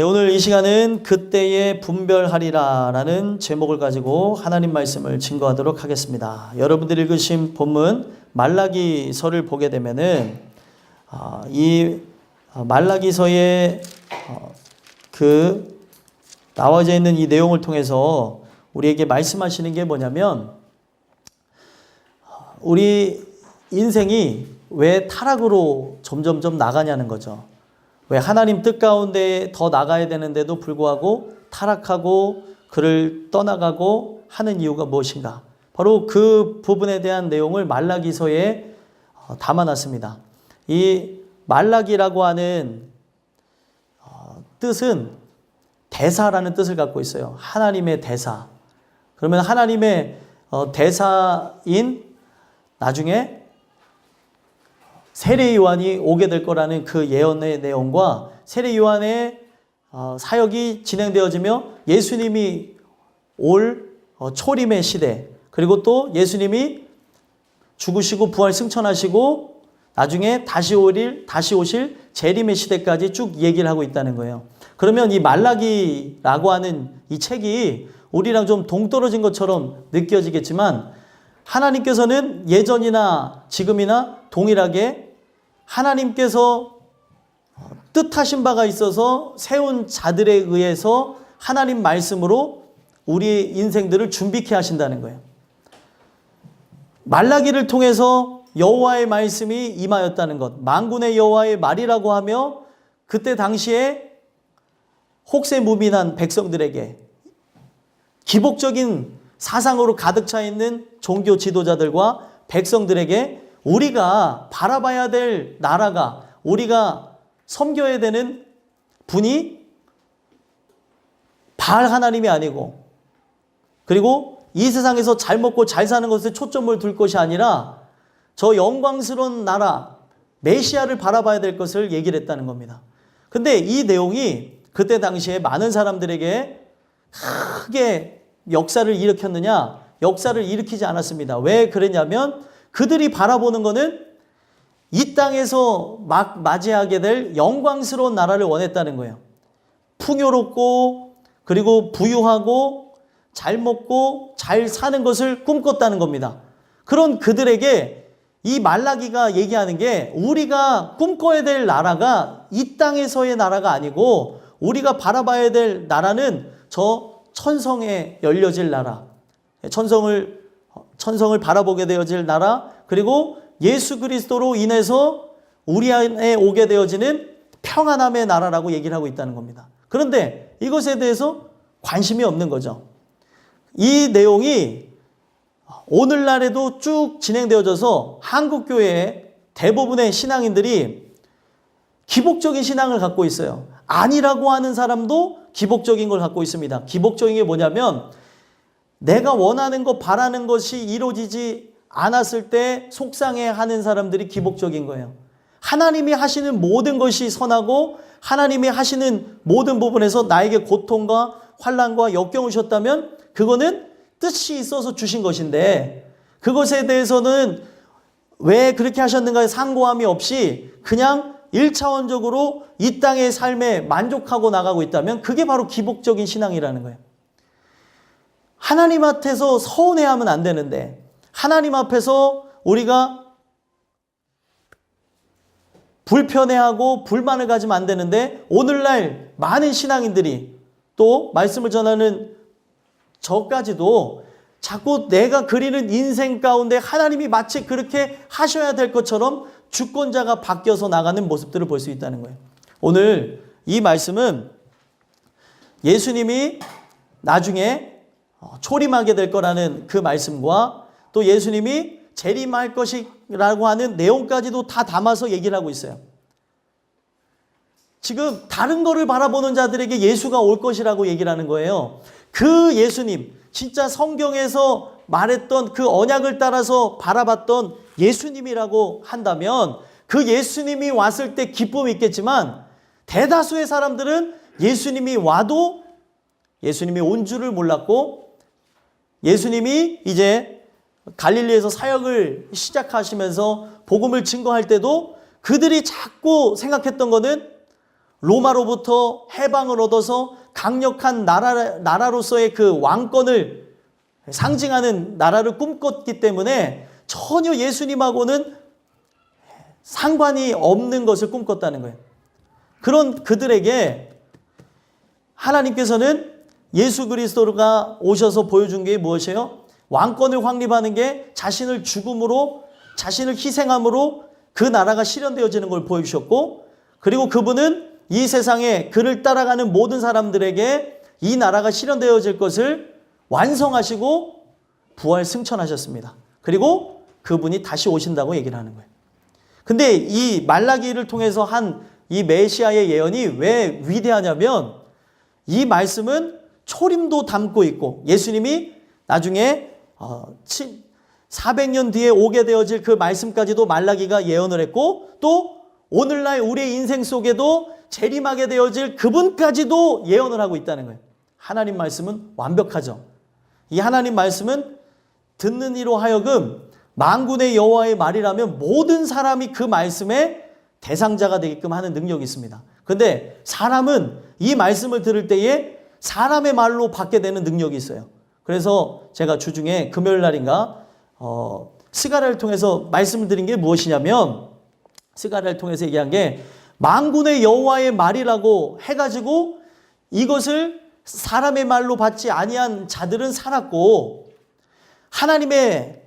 오늘 이 시간은 그때에 분별하리라 라는 제목을 가지고 하나님 말씀을 증거하도록 하겠습니다. 여러분들이 읽으신 본문 말라기서를 보게 되면은 이 말라기서에 그 나와져 있는 이 내용을 통해서 우리에게 말씀하시는 게 뭐냐면, 우리 인생이 왜 타락으로 점점점 나가냐는 거죠. 왜 하나님 뜻 가운데 더 나가야 되는데도 불구하고 타락하고 그를 떠나가고 하는 이유가 무엇인가? 바로 그 부분에 대한 내용을 말라기서에 담아놨습니다. 이 말라기라고 하는 뜻은 대사라는 뜻을 갖고 있어요. 하나님의 대사. 그러면 하나님의 대사인 나중에 세례 요한이 오게 될 거라는 그 예언의 내용과 세례 요한의 사역이 진행되어지며 예수님이 올 초림의 시대, 그리고 또 예수님이 죽으시고 부활 승천하시고 나중에 다시 오실 재림의 시대까지 쭉 얘기를 하고 있다는 거예요. 그러면 이 말라기라고 하는 이 책이 우리랑 좀 동떨어진 것처럼 느껴지겠지만, 하나님께서는 예전이나 지금이나 동일하게 하나님께서 뜻하신 바가 있어서 세운 자들에 의해서 하나님 말씀으로 우리 인생들을 준비케 하신다는 거예요. 말라기를 통해서 여호와의 말씀이 임하였다는 것, 만군의 여호와의 말이라고 하며 그때 당시에 혹세무민한 백성들에게, 기복적인 사상으로 가득 차 있는 종교 지도자들과 백성들에게 우리가 바라봐야 될 나라가, 우리가 섬겨야 되는 분이 바알 하나님이 아니고, 그리고 이 세상에서 잘 먹고 잘 사는 것에 초점을 둘 것이 아니라 저 영광스러운 나라 메시아를 바라봐야 될 것을 얘기를 했다는 겁니다. 근데 이 내용이 그때 당시에 많은 사람들에게 크게 역사를 일으켰느냐? 역사를 일으키지 않았습니다. 왜 그랬냐면 그들이 바라보는 것은 이 땅에서 막 맞이하게 될 영광스러운 나라를 원했다는 거예요. 풍요롭고 그리고 부유하고 잘 먹고 잘 사는 것을 꿈꿨다는 겁니다. 그런 그들에게 이 말라기가 얘기하는 게, 우리가 꿈꿔야 될 나라가 이 땅에서의 나라가 아니고 우리가 바라봐야 될 나라는 저 천성에 열려질 나라, 천성을 바라보게 되어질 나라, 그리고 예수 그리스도로 인해서 우리 안에 오게 되어지는 평안함의 나라라고 얘기를 하고 있다는 겁니다. 그런데 이것에 대해서 관심이 없는 거죠. 이 내용이 오늘날에도 쭉 진행되어져서 한국교회의 대부분의 신앙인들이 기복적인 신앙을 갖고 있어요. 아니라고 하는 사람도 기복적인 걸 갖고 있습니다. 기복적인 게 뭐냐면, 내가 원하는 것, 바라는 것이 이루어지지 않았을 때 속상해하는 사람들이 기복적인 거예요. 하나님이 하시는 모든 것이 선하고 하나님이 하시는 모든 부분에서 나에게 고통과 환난과 역경을 주셨다면 그거는 뜻이 있어서 주신 것인데, 그것에 대해서는 왜 그렇게 하셨는가에 상고함이 없이 그냥 1차원적으로 이 땅의 삶에 만족하고 나가고 있다면 그게 바로 기복적인 신앙이라는 거예요. 하나님 앞에서 서운해하면 안 되는데, 하나님 앞에서 우리가 불편해하고 불만을 가지면 안 되는데, 오늘날 많은 신앙인들이, 또 말씀을 전하는 저까지도 자꾸 내가 그리는 인생 가운데 하나님이 마치 그렇게 하셔야 될 것처럼 주권자가 바뀌어서 나가는 모습들을 볼 수 있다는 거예요. 오늘 이 말씀은 예수님이 나중에 초림하게 될 거라는 그 말씀과 또 예수님이 재림할 것이라고 하는 내용까지도 다 담아서 얘기를 하고 있어요. 지금 다른 거를 바라보는 자들에게 예수가 올 것이라고 얘기를 하는 거예요. 그 예수님, 진짜 성경에서 말했던 그 언약을 따라서 바라봤던 예수님이라고 한다면, 그 예수님이 왔을 때 기쁨이 있겠지만, 대다수의 사람들은 예수님이 와도 예수님이 온 줄을 몰랐고, 예수님이 이제 갈릴리에서 사역을 시작하시면서 복음을 증거할 때도 그들이 자꾸 생각했던 거는 로마로부터 해방을 얻어서 강력한 나라로서의 그 왕권을 상징하는 나라를 꿈꿨기 때문에 전혀 예수님하고는 상관이 없는 것을 꿈꿨다는 거예요. 그런 그들에게 하나님께서는 예수 그리스도가 오셔서 보여준 게 무엇이에요? 왕권을 확립하는 게 자신을 죽음으로, 자신을 희생함으로 그 나라가 실현되어지는 걸 보여주셨고, 그리고 그분은 이 세상에 그를 따라가는 모든 사람들에게 이 나라가 실현되어질 것을 완성하시고 부활 승천하셨습니다. 그리고 그분이 다시 오신다고 얘기를 하는 거예요. 근데 이 말라기를 통해서 한 이 메시아의 예언이 왜 위대하냐면, 이 말씀은 초림도 담고 있고, 예수님이 나중에 400년 뒤에 오게 되어질 그 말씀까지도 말라기가 예언을 했고, 또 오늘날 우리의 인생 속에도 재림하게 되어질 그분까지도 예언을 하고 있다는 거예요. 하나님 말씀은 완벽하죠. 이 하나님 말씀은 듣는 이로 하여금 만군의 여호와의 말이라면 모든 사람이 그 말씀의 대상자가 되게끔 하는 능력이 있습니다. 그런데 사람은 이 말씀을 들을 때에 사람의 말로 받게 되는 능력이 있어요. 그래서 제가 주중에 금요일 날인가 스가랴를 통해서 말씀을 드린 게 무엇이냐면, 스가랴를 통해서 얘기한 게 만군의 여호와의 말이라고 해가지고 이것을 사람의 말로 받지 아니한 자들은 살았고, 하나님의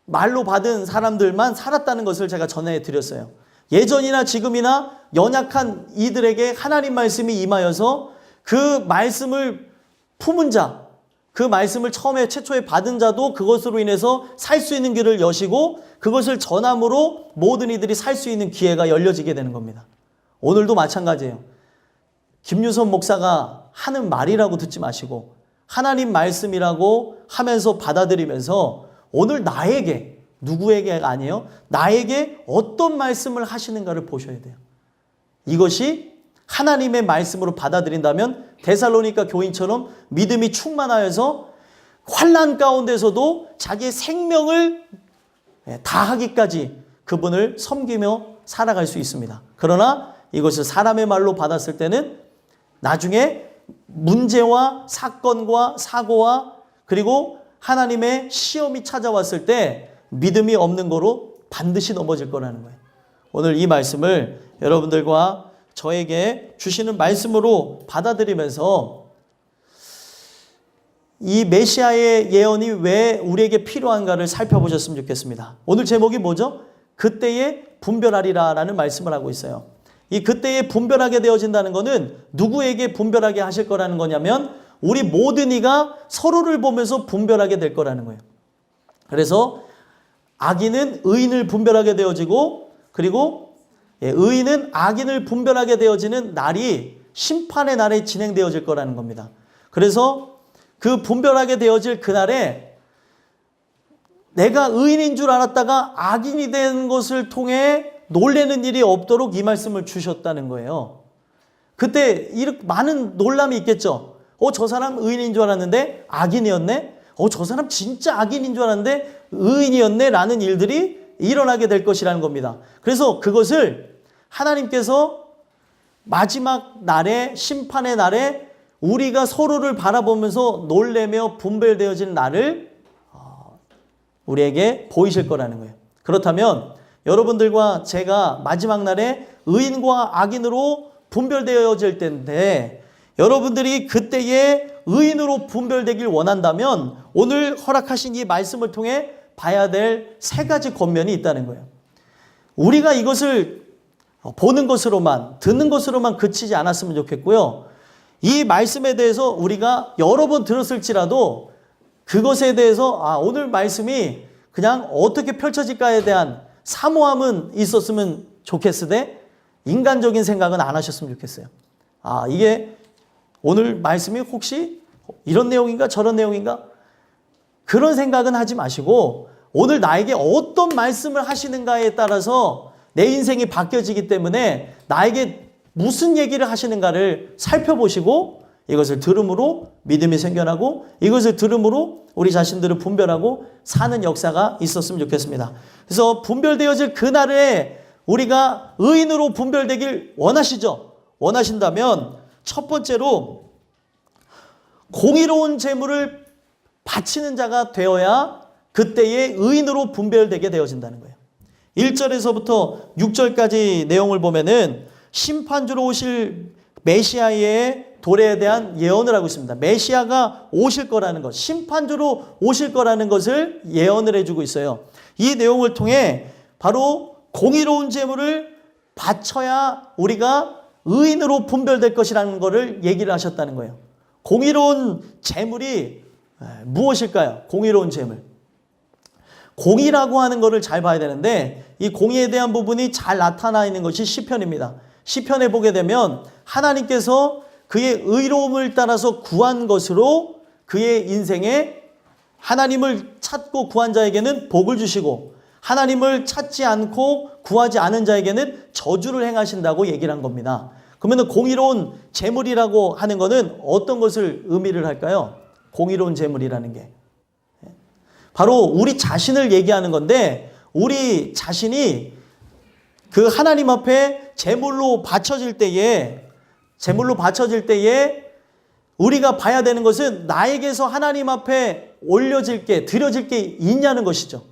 말로 받은 사람들만 살았다는 것을 제가 전해드렸어요. 예전이나 지금이나 연약한 이들에게 하나님 말씀이 임하여서 그 말씀을 품은 자, 그 말씀을 최초에 받은 자도 그것으로 인해서 살 수 있는 길을 여시고, 그것을 전함으로 모든 이들이 살 수 있는 기회가 열려지게 되는 겁니다. 오늘도 마찬가지예요. 김유선 목사가 하는 말이라고 듣지 마시고 하나님 말씀이라고 하면서 받아들이면서 오늘 나에게, 누구에게가 아니에요, 나에게 어떤 말씀을 하시는가를 보셔야 돼요. 이것이 하나님의 말씀으로 받아들인다면 데살로니가 교인처럼 믿음이 충만하여서 환난 가운데서도 자기의 생명을 다하기까지 그분을 섬기며 살아갈 수 있습니다. 그러나 이것을 사람의 말로 받았을 때는 나중에 문제와 사건과 사고와 그리고 하나님의 시험이 찾아왔을 때 믿음이 없는 거로 반드시 넘어질 거라는 거예요. 오늘 이 말씀을 여러분들과 저에게 주시는 말씀으로 받아들이면서 이 메시아의 예언이 왜 우리에게 필요한가를 살펴보셨으면 좋겠습니다. 오늘 제목이 뭐죠? 그때에 분별하리라 라는 말씀을 하고 있어요. 이 그때에 분별하게 되어진다는 것은 누구에게 분별하게 하실 거라는 거냐면 우리 모든 이가 서로를 보면서 분별하게 될 거라는 거예요. 그래서 악인은 의인을 분별하게 되어지고, 그리고 의인은 악인을 분별하게 되어지는 날이 심판의 날에 진행되어질 거라는 겁니다. 그래서 그 분별하게 되어질 그날에 내가 의인인 줄 알았다가 악인이 된 것을 통해 놀라는 일이 없도록 이 말씀을 주셨다는 거예요. 그때 이렇게 많은 놀람이 있겠죠. 저 사람 의인인 줄 알았는데 악인이었네. 저 사람 진짜 악인인 줄 알았는데 의인이었네 라는 일들이 일어나게 될 것이라는 겁니다. 그래서 그것을 하나님께서 마지막 날에, 심판의 날에 우리가 서로를 바라보면서 놀래며 분별되어지는 날을 우리에게 보이실 거라는 거예요. 그렇다면 여러분들과 제가 마지막 날에 의인과 악인으로 분별되어질 때인데, 여러분들이 그때에 의인으로 분별되길 원한다면 오늘 허락하신 이 말씀을 통해 봐야 될 세 가지 권면이 있다는 거예요. 우리가 이것을 보는 것으로만, 듣는 것으로만 그치지 않았으면 좋겠고요. 이 말씀에 대해서 우리가 여러 번 들었을지라도 그것에 대해서 오늘 말씀이 그냥 어떻게 펼쳐질까에 대한 사모함은 있었으면 좋겠으되 인간적인 생각은 안 하셨으면 좋겠어요. 이게 오늘 말씀이 혹시 이런 내용인가 저런 내용인가 그런 생각은 하지 마시고 오늘 나에게 어떤 말씀을 하시는가에 따라서 내 인생이 바뀌어지기 때문에 나에게 무슨 얘기를 하시는가를 살펴보시고 이것을 들음으로 믿음이 생겨나고 이것을 들음으로 우리 자신들을 분별하고 사는 역사가 있었으면 좋겠습니다. 그래서 분별되어질 그날에 우리가 의인으로 분별되길 원하시죠? 원하신다면 첫 번째로 공의로운 재물을 바치는 자가 되어야 그때의 의인으로 분별되게 되어진다는 거예요. 1절에서부터 6절까지 내용을 보면은 심판주로 오실 메시아의 도래에 대한 예언을 하고 있습니다. 메시아가 오실 거라는 것, 심판주로 오실 거라는 것을 예언을 해주고 있어요. 이 내용을 통해 바로 공의로운 재물을 바쳐야 우리가 의인으로 분별될 것이라는 것을 얘기를 하셨다는 거예요. 공의로운 재물이 무엇일까요? 공의로운 재물. 공의라고 하는 것을 잘 봐야 되는데 이 공의에 대한 부분이 잘 나타나 있는 것이 시편입니다. 시편에 보게 되면 하나님께서 그의 의로움을 따라서 구한 것으로 그의 인생에 하나님을 찾고 구한 자에게는 복을 주시고 하나님을 찾지 않고 구하지 않은 자에게는 저주를 행하신다고 얘기를 한 겁니다. 그러면 공의로운 재물이라고 하는 것은 어떤 것을 의미를 할까요? 공의로운 재물이라는 게 바로 우리 자신을 얘기하는 건데 우리 자신이 그 하나님 앞에 제물로 바쳐질 때에 우리가 봐야 되는 것은 나에게서 하나님 앞에 올려질 게 드려질 게 있냐는 것이죠.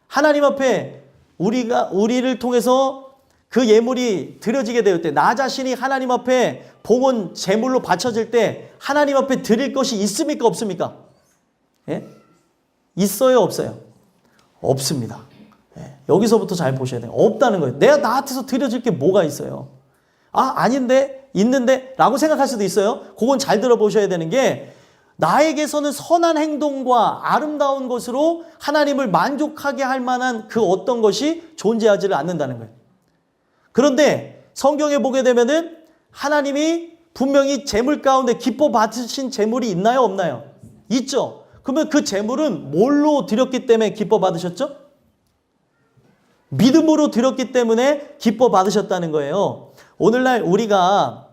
하나님 앞에 우리를 통해서 그 예물이 드려지게 될 때 나 자신이 하나님 앞에 봉헌 제물로 바쳐질 때 하나님 앞에 드릴 것이 있습니까 없습니까? 예? 있어요 없어요? 없습니다. 예. 여기서부터 잘 보셔야 돼요. 없다는 거예요. 내가 나한테서 드려질 게 뭐가 있어요? 아닌데 있는데 라고 생각할 수도 있어요. 그건 잘 들어보셔야 되는 게 나에게서는 선한 행동과 아름다운 것으로 하나님을 만족하게 할 만한 그 어떤 것이 존재하지를 않는다는 거예요. 그런데 성경에 보게 되면은 하나님이 분명히 재물 가운데 기뻐 받으신 재물이 있나요 없나요? 있죠. 그러면 그 재물은 뭘로 드렸기 때문에 기뻐 받으셨죠? 믿음으로 드렸기 때문에 기뻐 받으셨다는 거예요. 오늘날 우리가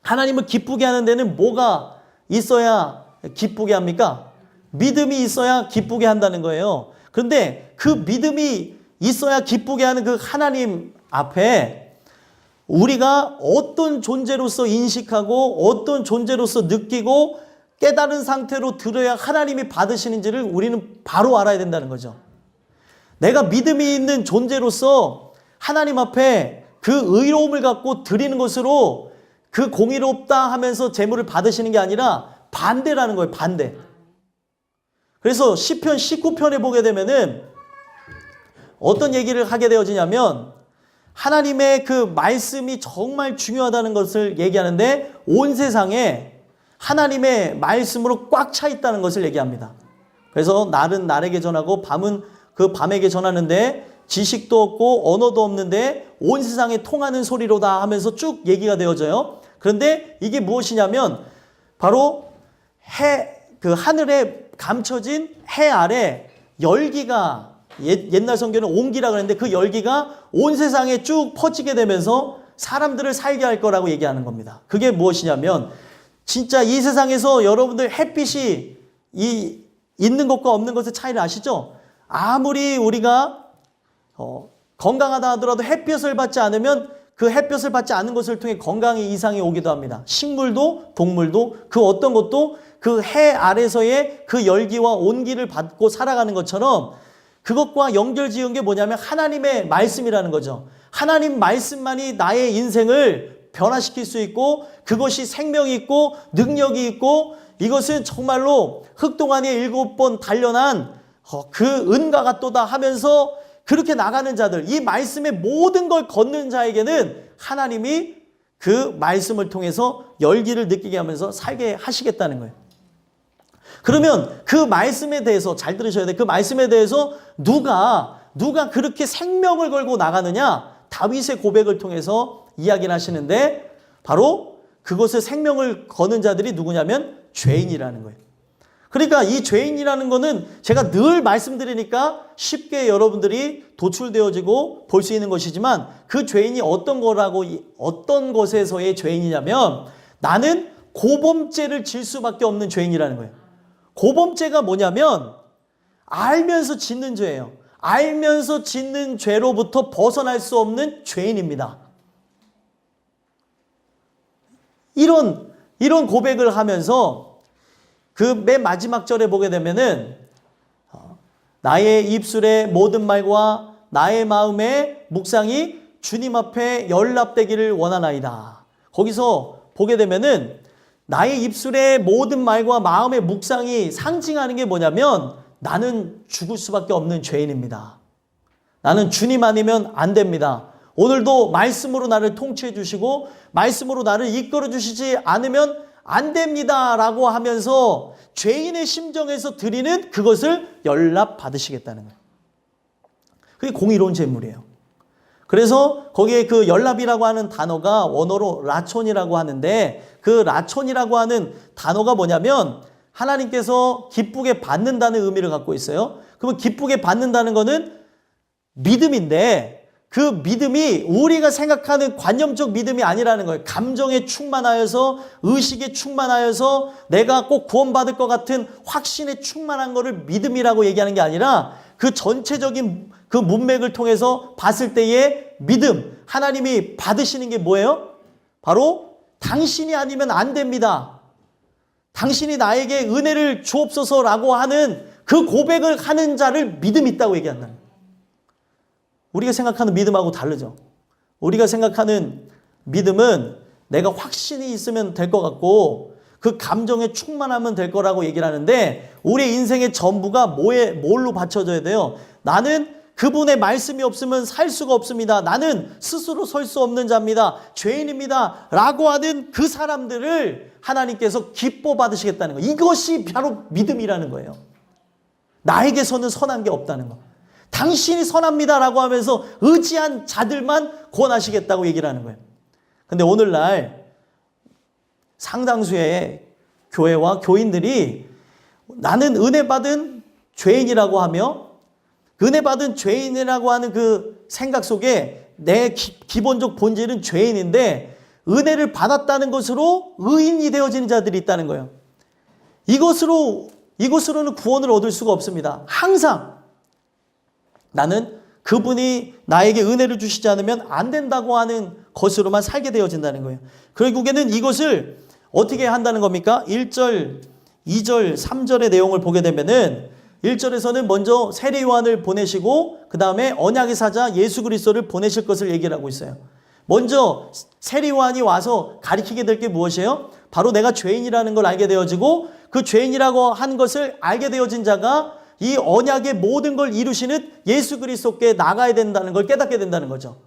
하나님을 기쁘게 하는 데는 뭐가 있어야 기쁘게 합니까? 믿음이 있어야 기쁘게 한다는 거예요. 그런데 그 믿음이 있어야 기쁘게 하는 그 하나님 앞에 우리가 어떤 존재로서 인식하고 어떤 존재로서 느끼고 깨달은 상태로 들어야 하나님이 받으시는지를 우리는 바로 알아야 된다는 거죠. 내가 믿음이 있는 존재로서 하나님 앞에 그 의로움을 갖고 드리는 것으로 그 공의롭다 하면서 재물을 받으시는 게 아니라 반대라는 거예요. 반대. 그래서 시편 19편에 보게 되면은 어떤 얘기를 하게 되어지냐면 하나님의 그 말씀이 정말 중요하다는 것을 얘기하는데 온 세상에 하나님의 말씀으로 꽉 차 있다는 것을 얘기합니다. 그래서 날은 날에게 전하고 밤은 그 밤에게 전하는데 지식도 없고 언어도 없는데 온 세상에 통하는 소리로다 하면서 쭉 얘기가 되어져요. 그런데 이게 무엇이냐면 바로 그 하늘에 감춰진 해 아래 열기가 옛날 성경은 온기라고 하는데 그 열기가 온 세상에 쭉 퍼지게 되면서 사람들을 살게 할 거라고 얘기하는 겁니다. 그게 무엇이냐면 진짜 이 세상에서 여러분들 햇빛이 있는 것과 없는 것의 차이를 아시죠? 아무리 우리가 건강하다 하더라도 햇볕을 받지 않으면 그 햇볕을 받지 않는 것을 통해 건강에 이상이 오기도 합니다. 식물도 동물도 그 어떤 것도 그 해 아래서의 그 열기와 온기를 받고 살아가는 것처럼 그것과 연결지은 게 뭐냐면 하나님의 말씀이라는 거죠. 하나님 말씀만이 나의 인생을 변화시킬 수 있고 그것이 생명이 있고 능력이 있고 이것은 정말로 흑동안에 7번 단련한 그 은과 같도다 하면서 그렇게 나가는 자들, 이 말씀의 모든 걸 걷는 자에게는 하나님이 그 말씀을 통해서 열기를 느끼게 하면서 살게 하시겠다는 거예요. 그러면 그 말씀에 대해서 잘 들으셔야 돼요. 그 말씀에 대해서 누가 그렇게 생명을 걸고 나가느냐? 다윗의 고백을 통해서 이야기를 하시는데 바로 그것을 생명을 거는 자들이 누구냐면 죄인이라는 거예요. 그러니까 이 죄인이라는 거는 제가 늘 말씀드리니까 쉽게 여러분들이 도출되어지고 볼 수 있는 것이지만 그 죄인이 어떤 것에서의 죄인이냐면 나는 고범죄를 질 수밖에 없는 죄인이라는 거예요. 고범죄가 뭐냐면 알면서 짓는 죄예요. 알면서 짓는 죄로부터 벗어날 수 없는 죄인입니다. 이런 고백을 하면서 그 맨 마지막 절에 보게 되면은 나의 입술의 모든 말과 나의 마음의 묵상이 주님 앞에 연락되기를 원하나이다. 거기서 보게 되면은 나의 입술의 모든 말과 마음의 묵상이 상징하는 게 뭐냐면 나는 죽을 수밖에 없는 죄인입니다. 나는 주님 아니면 안 됩니다. 오늘도 말씀으로 나를 통치해 주시고 말씀으로 나를 이끌어 주시지 않으면 안 됩니다 라고 하면서 죄인의 심정에서 드리는 그것을 연락 받으시겠다는 거예요. 그게 공의로운 제물이에요. 그래서 거기에 그 연락이라고 하는 단어가 원어로 라촌이라고 하는데 그 라촌이라고 하는 단어가 뭐냐면 하나님께서 기쁘게 받는다는 의미를 갖고 있어요. 그러면 기쁘게 받는다는 거는 믿음인데 그 믿음이 우리가 생각하는 관념적 믿음이 아니라는 거예요. 감정에 충만하여서 의식에 충만하여서 내가 꼭 구원받을 것 같은 확신에 충만한 거를 믿음이라고 얘기하는 게 아니라 그 전체적인 그 문맥을 통해서 봤을 때의 믿음, 하나님이 받으시는 게 뭐예요? 바로 당신이 아니면 안 됩니다. 당신이 나에게 은혜를 주옵소서라고 하는 그 고백을 하는 자를 믿음이 있다고 얘기한다는 거예요. 우리가 생각하는 믿음하고 다르죠. 우리가 생각하는 믿음은 내가 확신이 있으면 될 것 같고 그 감정에 충만하면 될 거라고 얘기를 하는데 우리 인생의 전부가 뭘로 받쳐져야 돼요? 나는 그분의 말씀이 없으면 살 수가 없습니다. 나는 스스로 설 수 없는 자입니다. 죄인입니다. 라고 하는 그 사람들을 하나님께서 기뻐 받으시겠다는 거예요. 이것이 바로 믿음이라는 거예요. 나에게서는 선한 게 없다는 거. 당신이 선합니다라고 하면서 의지한 자들만 구원하시겠다고 얘기를 하는 거예요. 근데 오늘날 상당수의 교회와 교인들이 나는 은혜 받은 죄인이라고 하며 은혜 받은 죄인이라고 하는 그 생각 속에 내 기본적 본질은 죄인인데 은혜를 받았다는 것으로 의인이 되어지는 자들이 있다는 거예요. 이것으로는 구원을 얻을 수가 없습니다. 항상 나는 그분이 나에게 은혜를 주시지 않으면 안 된다고 하는 것으로만 살게 되어진다는 거예요. 결국에는 이것을 어떻게 한다는 겁니까? 1절, 2절, 3절의 내용을 보게 되면은 1절에서는 먼저 세례 요한을 보내시고 그 다음에 언약의 사자 예수 그리스도를 보내실 것을 얘기를 하고 있어요. 먼저 세례 요한이 와서 가리키게 될 게 무엇이에요? 바로 내가 죄인이라는 걸 알게 되어지고 그 죄인이라고 한 것을 알게 되어진 자가 이 언약의 모든 걸 이루시는 예수 그리스도께 나가야 된다는 걸 깨닫게 된다는 거죠.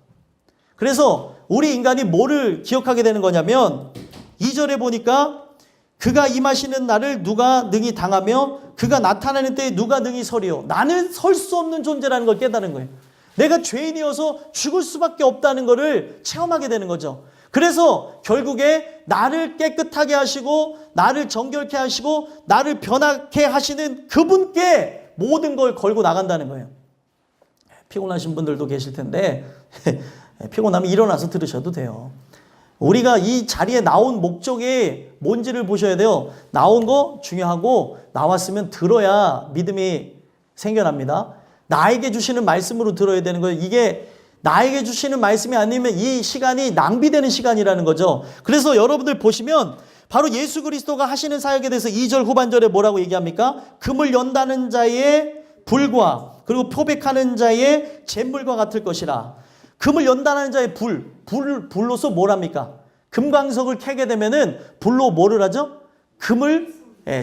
그래서 우리 인간이 뭐를 기억하게 되는 거냐면 2절에 보니까 그가 임하시는 날을 누가 능히 당하며 그가 나타나는 때에 누가 능히 서리요. 나는 설 수 없는 존재라는 걸 깨닫는 거예요. 내가 죄인이어서 죽을 수밖에 없다는 것을 체험하게 되는 거죠. 그래서 결국에 나를 깨끗하게 하시고 나를 정결케 하시고 나를 변하게 하시는 그분께 모든 걸 걸고 나간다는 거예요. 피곤하신 분들도 계실 텐데 피곤하면 일어나서 들으셔도 돼요. 우리가 이 자리에 나온 목적이 뭔지를 보셔야 돼요. 나온 거 중요하고 나왔으면 들어야 믿음이 생겨납니다. 나에게 주시는 말씀으로 들어야 되는 거예요. 이게 나에게 주시는 말씀이 아니면 이 시간이 낭비되는 시간이라는 거죠. 그래서 여러분들 보시면 바로 예수 그리스도가 하시는 사역에 대해서 2절 후반절에 뭐라고 얘기합니까? 금을 연다는 자의 불과 그리고 표백하는 자의 잿물과 같을 것이라. 금을 연다는 자의 불로서 뭘 합니까? 금광석을 캐게 되면은 불로 뭐를 하죠? 금을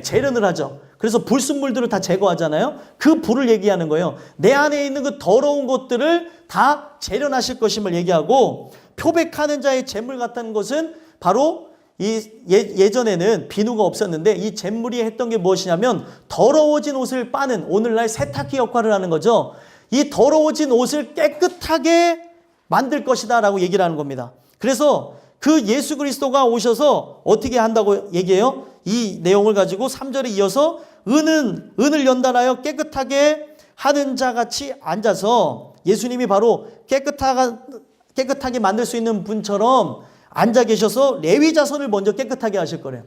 재련을 하죠. 그래서 불순물들을 다 제거하잖아요. 그 불을 얘기하는 거예요. 내 안에 있는 그 더러운 것들을 다 재련하실 것임을 얘기하고 표백하는 자의 잿물 같다는 것은 바로 예전에는 비누가 없었는데 이 잿물이 했던 게 무엇이냐면 더러워진 옷을 빠는 오늘날 세탁기 역할을 하는 거죠. 이 더러워진 옷을 깨끗하게 만들 것이다 라고 얘기를 하는 겁니다. 그래서 그 예수 그리스도가 오셔서 어떻게 한다고 얘기해요? 이 내용을 가지고 3절에 이어서 은을 연단하여 깨끗하게 하는 자같이 앉아서 예수님이 바로 깨끗하게 만들 수 있는 분처럼 앉아 계셔서 레위 자손을 먼저 깨끗하게 하실 거래요.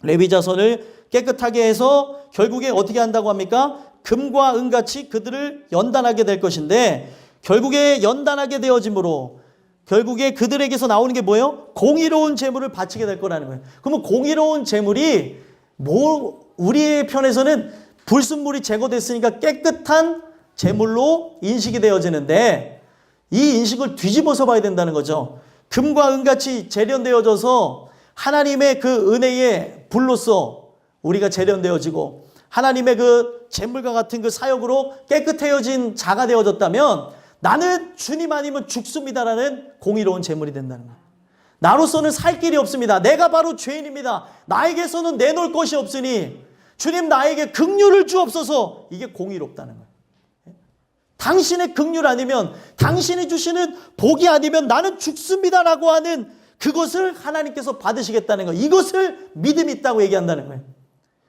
레위 자손을 깨끗하게 해서 결국에 어떻게 한다고 합니까? 금과 은같이 그들을 연단하게 될 것인데 결국에 연단하게 되어짐으로 결국에 그들에게서 나오는 게 뭐예요? 공의로운 재물을 바치게 될 거라는 거예요. 그러면 공의로운 재물이 우리의 편에서는 불순물이 제거됐으니까 깨끗한 재물로 인식이 되어지는데, 이 인식을 뒤집어서 봐야 된다는 거죠. 금과 은같이 재련되어져서 하나님의 그 은혜의 불로서 우리가 재련되어지고 하나님의 그 재물과 같은 그 사역으로 깨끗해진 자가 되어졌다면, 나는 주님 아니면 죽습니다라는 공의로운 재물이 된다는 거예요. 나로서는 살 길이 없습니다. 내가 바로 죄인입니다. 나에게서는 내놓을 것이 없으니 주님 나에게 긍휼을 주옵소서. 이게 공의롭다는 거예요. 당신의 긍휼 아니면, 당신이 주시는 복이 아니면 나는 죽습니다라고 하는 그것을 하나님께서 받으시겠다는 거예요. 이것을 믿음이 있다고 얘기한다는 거예요.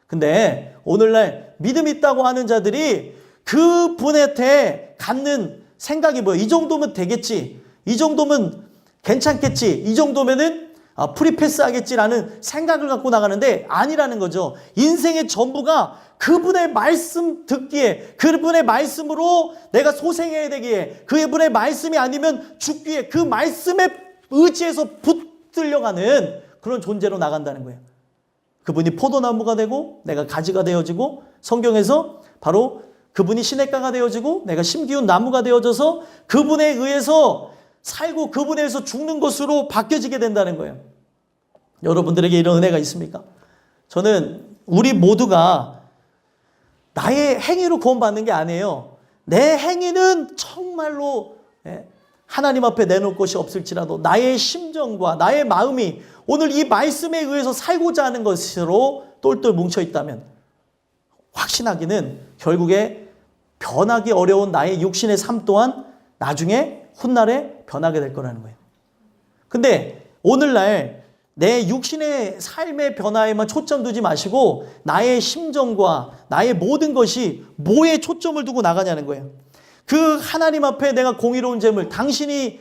근데 오늘날 믿음이 있다고 하는 자들이 그분한테 갖는 생각이 뭐예요? 이 정도면 되겠지, 이 정도면 괜찮겠지, 이 정도면은 프리패스 하겠지라는 생각을 갖고 나가는데, 아니라는 거죠. 인생의 전부가 그분의 말씀 듣기에, 그분의 말씀으로 내가 소생해야 되기에, 그분의 말씀이 아니면 죽기에 그 말씀에 의지해서 붙들려가는 그런 존재로 나간다는 거예요. 그분이 포도나무가 되고 내가 가지가 되어지고, 성경에서 바로 그분이 시냇가가 되어지고 내가 심기운 나무가 되어져서 그분에 의해서 살고 그분에 의해서 죽는 것으로 바뀌어지게 된다는 거예요. 여러분들에게 이런 은혜가 있습니까? 저는 우리 모두가 나의 행위로 구원받는 게 아니에요. 내 행위는 정말로 하나님 앞에 내놓을 것이 없을지라도 나의 심정과 나의 마음이 오늘 이 말씀에 의해서 살고자 하는 것으로 똘똘 뭉쳐 있다면, 확신하기는 결국에 변하기 어려운 나의 육신의 삶 또한 나중에 훗날에 변하게 될 거라는 거예요. 근데 오늘날 내 육신의 삶의 변화에만 초점 두지 마시고 나의 심정과 나의 모든 것이 뭐에 초점을 두고 나가냐는 거예요. 그 하나님 앞에 내가 공의로운 재물, 당신이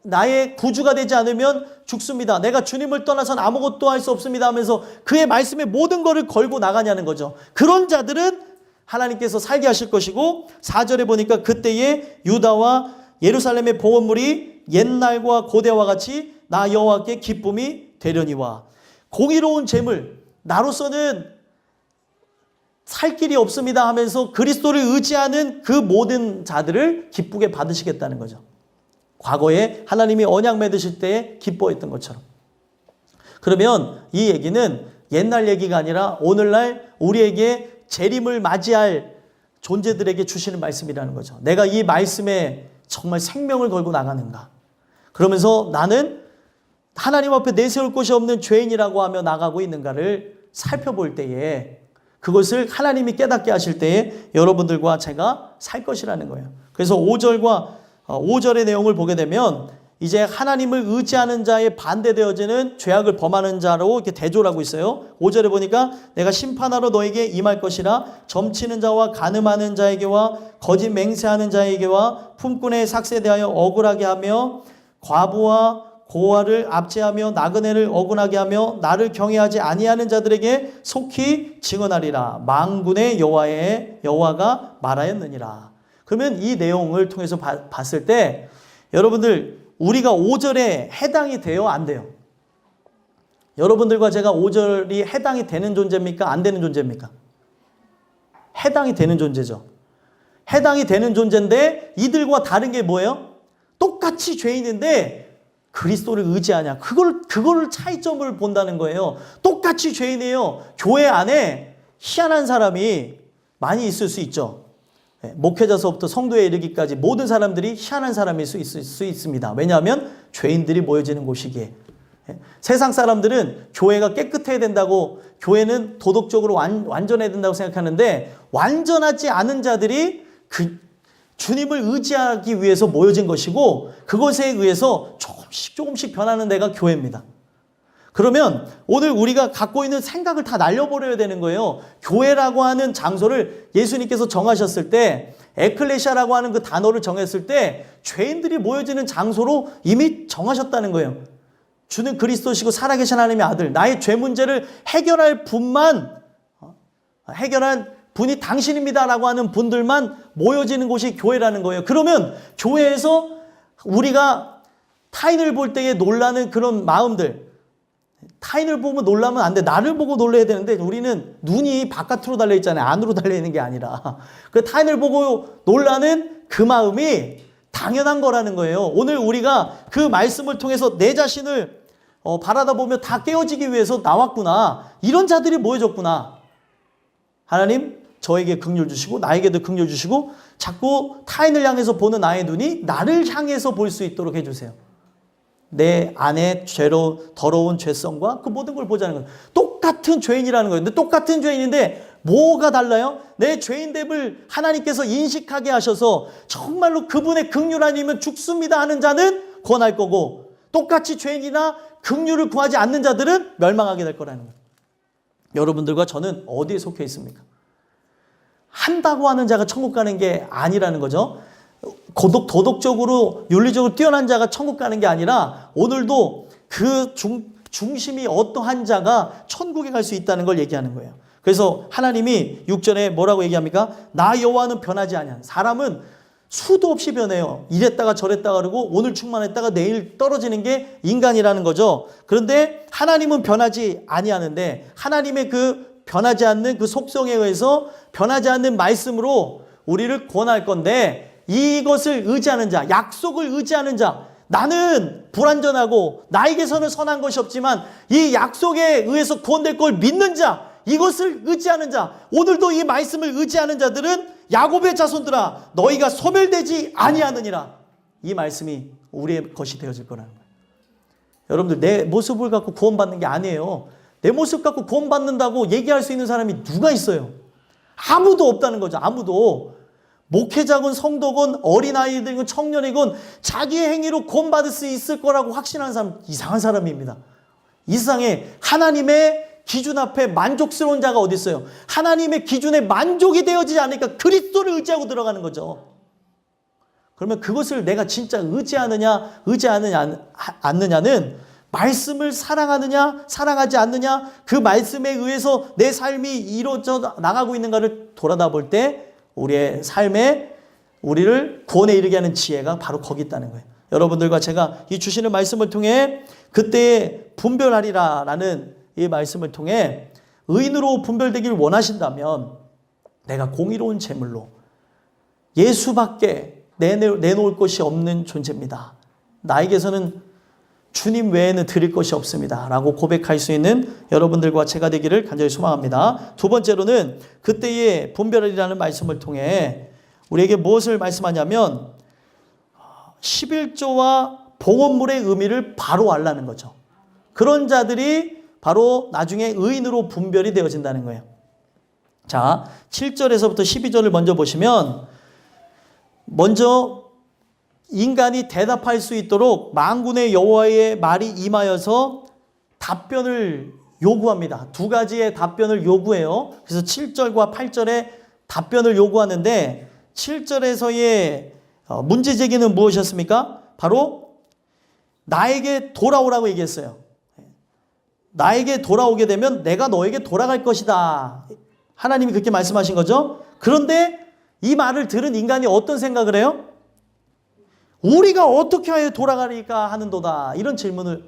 나의 구주가 되지 않으면 죽습니다, 내가 주님을 떠나선 아무것도 할 수 없습니다 하면서 그의 말씀에 모든 것을 걸고 나가냐는 거죠. 그런 자들은 하나님께서 살게 하실 것이고, 4절에 보니까 그때에 유다와 예루살렘의 봉헌물이 옛날과 고대와 같이 나 여호와께 기쁨이 되려니와. 공의로운 재물, 나로서는 살 길이 없습니다 하면서 그리스도를 의지하는 그 모든 자들을 기쁘게 받으시겠다는 거죠. 과거에 하나님이 언약 맺으실 때에 기뻐했던 것처럼. 그러면 이 얘기는 옛날 얘기가 아니라 오늘날 우리에게 재림을 맞이할 존재들에게 주시는 말씀이라는 거죠. 내가 이 말씀에 정말 생명을 걸고 나가는가? 그러면서 나는 하나님 앞에 내세울 곳이 없는 죄인이라고 하며 나가고 있는가를 살펴볼 때에, 그것을 하나님이 깨닫게 하실 때에 여러분들과 제가 살 것이라는 거예요. 그래서 5절의 내용을 보게 되면 이제 하나님을 의지하는 자에 반대되어지는 죄악을 범하는 자로 이렇게 대조를 하고 있어요. 5절에 보니까 내가 심판하러 너에게 임할 것이라. 점치는 자와 간음하는 자에게와 거짓 맹세하는 자에게와 품꾼의 삭세에 대하여 억울하게 하며 과부와 고아를 압제하며 나그네를 억울하게 하며 나를 경외하지 아니하는 자들에게 속히 증언하리라. 만군의 여호와가 말하였느니라. 그러면 이 내용을 통해서 봤을 때 여러분들, 우리가 5절에 해당이 돼요, 안 돼요? 여러분들과 제가 5절이 해당이 되는 존재입니까? 안 되는 존재입니까? 해당이 되는 존재죠. 해당이 되는 존재인데 이들과 다른 게 뭐예요? 똑같이 죄인인데 그리스도를 의지하냐, 그걸 차이점을 본다는 거예요. 똑같이 죄인이에요. 교회 안에 희한한 사람이 많이 있을 수 있죠. 목회자서부터 성도에 이르기까지 모든 사람들이 희한한 사람일 수 있습니다. 왜냐하면 죄인들이 모여지는 곳이기에. 세상 사람들은 교회가 깨끗해야 된다고, 교회는 도덕적으로 완전해야 된다고 생각하는데, 완전하지 않은 자들이 주님을 의지하기 위해서 모여진 것이고, 그것에 의해서 조금씩 변하는 데가 교회입니다. 그러면 오늘 우리가 갖고 있는 생각을 다 날려버려야 되는 거예요. 교회라고 하는 장소를 예수님께서 정하셨을 때, 에클레시아라고 하는 그 단어를 정했을 때 죄인들이 모여지는 장소로 이미 정하셨다는 거예요. 주는 그리스도시고 살아계신 하나님의 아들, 나의 죄 문제를 해결할 분이 당신입니다라고 하는 분들만 모여지는 곳이 교회라는 거예요. 그러면 교회에서 우리가 타인을 볼 때에 놀라는 그런 마음들, 타인을 보면 놀라면 안 돼. 나를 보고 놀라야 되는데 우리는 눈이 바깥으로 달려 있잖아요. 안으로 달려 있는 게 아니라. 그 타인을 보고 놀라는 그 마음이 당연한 거라는 거예요. 오늘 우리가 그 말씀을 통해서 내 자신을 바라다 보며 다 깨어지기 위해서 나왔구나. 이런 자들이 모여졌구나. 하나님 저에게 긍휼 주시고 나에게도 긍휼 주시고 자꾸 타인을 향해서 보는 나의 눈이 나를 향해서 볼 수 있도록 해주세요. 내 안에 더러운 죄성과 그 모든 걸 보자는 거예요. 똑같은 죄인이라는 거예요. 근데 똑같은 죄인인데 뭐가 달라요? 내 죄인됨을 하나님께서 인식하게 하셔서 정말로 그분의 긍휼 아니면 죽습니다 하는 자는 구원할 거고, 똑같이 죄인이나 긍휼을 구하지 않는 자들은 멸망하게 될 거라는 거예요. 여러분들과 저는 어디에 속해 있습니까? 한다고 하는 자가 천국 가는 게 아니라는 거죠. 도덕적으로 윤리적으로 뛰어난 자가 천국 가는 게 아니라 오늘도 그 중심이 어떠한 자가 천국에 갈 수 있다는 걸 얘기하는 거예요. 그래서 하나님이 6절에 뭐라고 얘기합니까? 나 여호와는 변하지 아니하는. 사람은 수도 없이 변해요. 이랬다가 저랬다가 그러고 오늘 충만했다가 내일 떨어지는 게 인간이라는 거죠. 그런데 하나님은 변하지 아니하는데 하나님의 그 변하지 않는 그 속성에 의해서 변하지 않는 말씀으로 우리를 구원할 건데, 이것을 의지하는 자, 약속을 의지하는 자, 나는 불완전하고 나에게서는 선한 것이 없지만 이 약속에 의해서 구원될 걸 믿는 자, 이것을 의지하는 자, 오늘도 이 말씀을 의지하는 자들은 야곱의 자손들아 너희가 소멸되지 아니하느니라. 이 말씀이 우리의 것이 되어질 거라는 거예요. 여러분들 내 모습을 갖고 구원받는 게 아니에요. 내 모습 갖고 구원받는다고 얘기할 수 있는 사람이 누가 있어요? 아무도 없다는 거죠. 아무도. 목회자건 성도건 어린아이들이건 청년이건 자기의 행위로 구원받을 수 있을 거라고 확신하는 사람 이상한 사람입니다. 이 세상에 하나님의 기준 앞에 만족스러운 자가 어디 있어요? 하나님의 기준에 만족이 되어지지 않으니까 그리스도를 의지하고 들어가는 거죠. 그러면 그것을 내가 진짜 의지하느냐 않느냐는 말씀을 사랑하느냐 사랑하지 않느냐, 그 말씀에 의해서 내 삶이 이루어져 나가고 있는가를 돌아다 볼 때 우리의 삶에 우리를 구원에 이르게 하는 지혜가 바로 거기 있다는 거예요. 여러분들과 제가 이 주시는 말씀을 통해 그때에 분별하리라 라는 이 말씀을 통해 의인으로 분별되길 원하신다면 내가 공의로운 제물로 예수밖에 내놓을 것이 없는 존재입니다. 나에게서는 주님 외에는 드릴 것이 없습니다 라고 고백할 수 있는 여러분들과 제가 되기를 간절히 소망합니다. 두 번째로는 그때의 분별이라는 말씀을 통해 우리에게 무엇을 말씀하냐면 11조와 봉헌물의 의미를 바로 알라는 거죠. 그런 자들이 바로 나중에 의인으로 분별이 되어진다는 거예요. 자, 7절에서부터 12절을 먼저 보시면, 먼저 인간이 대답할 수 있도록 만군의 여호와의 말이 임하여서 답변을 요구합니다. 두 가지의 답변을 요구해요. 그래서 7절과 8절에 답변을 요구하는데 7절에서의 문제 제기는 무엇이었습니까? 바로 나에게 돌아오라고 얘기했어요. 나에게 돌아오게 되면 내가 너에게 돌아갈 것이다. 하나님이 그렇게 말씀하신 거죠. 그런데 이 말을 들은 인간이 어떤 생각을 해요? 우리가 어떻게 하여 돌아가리까 하는도다. 이런 질문을,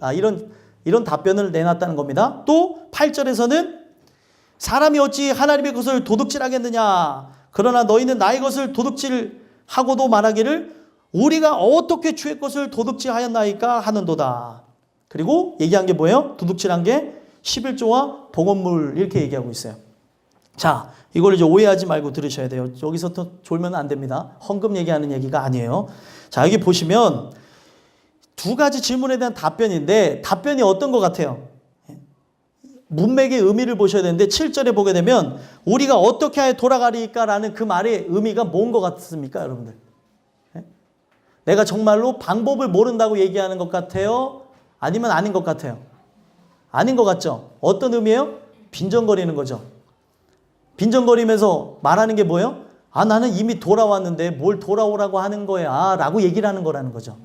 이런 답변을 내놨다는 겁니다. 또 8절에서는 사람이 어찌 하나님의 것을 도둑질하겠느냐. 그러나 너희는 나의 것을 도둑질하고도 말하기를 우리가 어떻게 주의 것을 도둑질하였나이까 하는도다. 그리고 얘기한 게 뭐예요? 도둑질한 게 11조와 봉헌물 이렇게 얘기하고 있어요. 자, 이걸 이제 오해하지 말고 들으셔야 돼요. 여기서부터 졸면 안 됩니다. 헌금 얘기하는 얘기가 아니에요. 자, 여기 보시면 두 가지 질문에 대한 답변인데 답변이 어떤 것 같아요? 문맥의 의미를 보셔야 되는데 7절에 보게 되면 우리가 어떻게 하여 돌아가리까라는 그 말의 의미가 뭔 것 같습니까, 여러분들? 내가 정말로 방법을 모른다고 얘기하는 것 같아요? 아니면 아닌 것 같아요? 아닌 것 같죠? 어떤 의미예요? 빈정거리는 거죠. 빈정거리면서 말하는 게 뭐예요? 아, 나는 이미 돌아왔는데 뭘 돌아오라고 하는 거야 라고 얘기를 하는 거라는 거죠.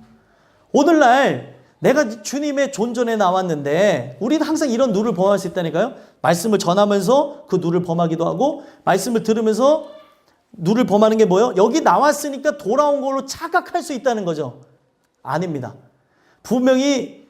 오늘날 내가 주님의 존전에 나왔는데 우리는 항상 이런 누를 범할 수 있다니까요. 말씀을 전하면서 그 누를 범하기도 하고, 말씀을 들으면서 누를 범하는 게 뭐예요? 여기 나왔으니까 돌아온 걸로 착각할 수 있다는 거죠. 아닙니다. 분명히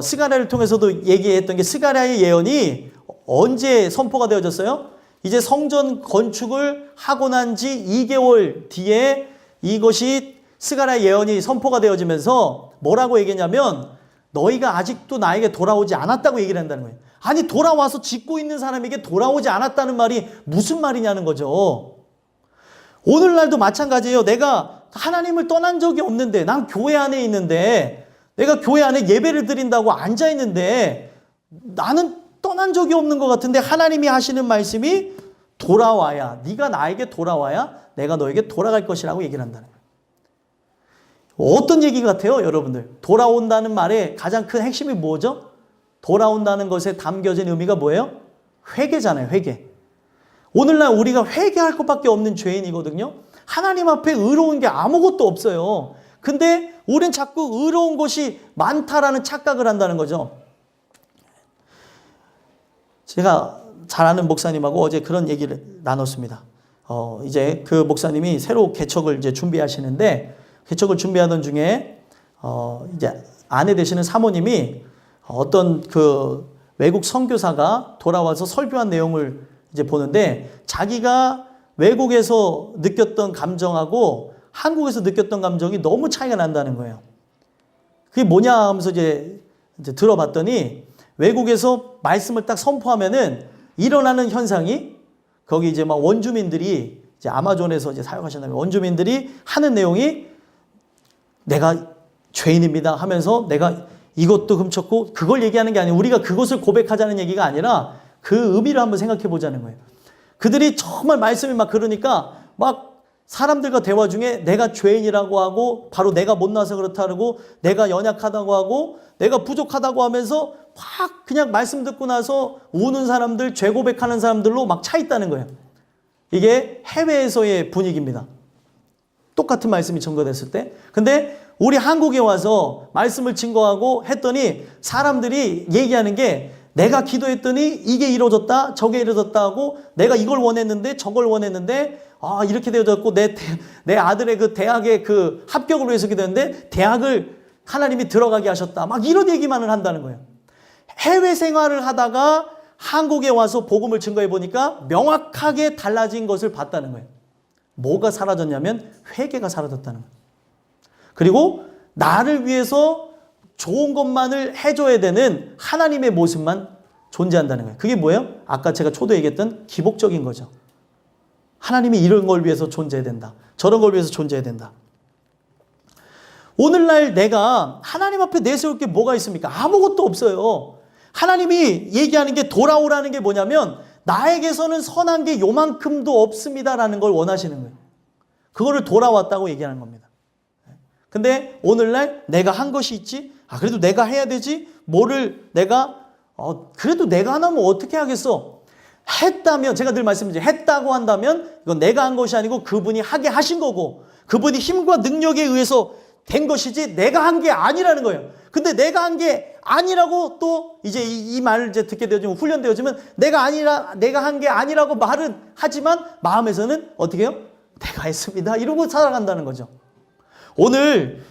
스가랴를 통해서도 얘기했던 게 스가랴의 예언이 언제 선포가 되어졌어요? 이제 성전 건축을 하고 난 지 2개월 뒤에 이것이 스가랴 예언이 선포가 되어지면서 뭐라고 얘기했냐면 너희가 아직도 나에게 돌아오지 않았다고 얘기를 한다는 거예요. 아니 돌아와서 짓고 있는 사람에게 돌아오지 않았다는 말이 무슨 말이냐는 거죠. 오늘날도 마찬가지예요. 내가 하나님을 떠난 적이 없는데 난 교회 안에 있는데 내가 교회 안에 예배를 드린다고 앉아 있는데 나는 떠난 적이 없는 것 같은데 하나님이 하시는 말씀이 돌아와야 네가 나에게 돌아와야 내가 너에게 돌아갈 것이라고 얘기를 한다는 거예요. 어떤 얘기 같아요 여러분들? 돌아온다는 말의 가장 큰 핵심이 뭐죠? 돌아온다는 것에 담겨진 의미가 뭐예요? 회개잖아요. 회개. 오늘날 우리가 회개할 것밖에 없는 죄인이거든요. 하나님 앞에 의로운 게 아무것도 없어요. 근데 우린 자꾸 의로운 것이 많다라는 착각을 한다는 거죠. 제가 잘 아는 목사님하고 어제 그런 얘기를 나눴습니다. 이제 그 목사님이 새로 개척을 이제 준비하시는데 개척을 준비하던 중에 이제 아내 되시는 사모님이 어떤 그 외국 선교사가 돌아와서 설교한 내용을 이제 보는데 자기가 외국에서 느꼈던 감정하고 한국에서 느꼈던 감정이 너무 차이가 난다는 거예요. 그게 뭐냐 하면서 이제 들어봤더니 외국에서 말씀을 딱 선포하면은 일어나는 현상이 거기 이제 막 원주민들이 이제 아마존에서 이제 사역하신다면 원주민들이 하는 내용이 내가 죄인입니다 하면서 내가 이것도 훔쳤고 그걸 얘기하는 게 아니에요. 우리가 그것을 고백하자는 얘기가 아니라 그 의미를 한번 생각해 보자는 거예요. 그들이 정말 말씀이 막 그러니까 막 사람들과 대화 중에 내가 죄인이라고 하고 바로 내가 못나서 그렇다고 내가 연약하다고 하고 내가 부족하다고 하면서 확 그냥 말씀 듣고 나서 우는 사람들, 죄 고백하는 사람들로 막 차 있다는 거예요. 이게 해외에서의 분위기입니다. 똑같은 말씀이 증거됐을 때. 근데 우리 한국에 와서 말씀을 증거하고 했더니 사람들이 얘기하는 게 내가 기도했더니 이게 이루어졌다 저게 이루어졌다 하고 내가 이걸 원했는데 저걸 원했는데 이렇게 되어졌고 내 아들의 그 대학의 그 합격을 위해서 기도했는데 대학을 하나님이 들어가게 하셨다 막 이런 얘기만을 한다는 거예요. 해외 생활을 하다가 한국에 와서 복음을 증거해 보니까 명확하게 달라진 것을 봤다는 거예요. 뭐가 사라졌냐면 회개가 사라졌다는 거예요. 그리고 나를 위해서 좋은 것만을 해줘야 되는 하나님의 모습만 존재한다는 거예요. 그게 뭐예요? 아까 제가 초도 얘기했던 기복적인 거죠. 하나님이 이런 걸 위해서 존재해야 된다. 저런 걸 위해서 존재해야 된다. 오늘날 내가 하나님 앞에 내세울 게 뭐가 있습니까? 아무것도 없어요. 하나님이 얘기하는 게 돌아오라는 게 뭐냐면 나에게서는 선한 게 요만큼도 없습니다라는 걸 원하시는 거예요. 그거를 돌아왔다고 얘기하는 겁니다. 근데 오늘날 내가 한 것이 있지? 그래도 내가 해야 되지? 뭐를 내가 그래도 내가 안 하면 어떻게 하겠어? 했다면 제가 늘 말씀드리죠. 했다고 한다면 이건 내가 한 것이 아니고 그분이 하게 하신 거고 그분이 힘과 능력에 의해서 된 것이지 내가 한 게 아니라는 거예요. 근데 내가 한 게 아니라고 또 이제 이 말을 이제 듣게 되어지면 훈련되어지면 내가 한 게 아니라고 말은 하지만 마음에서는 어떻게 해요? 내가 했습니다. 이러고 살아간다는 거죠. 오늘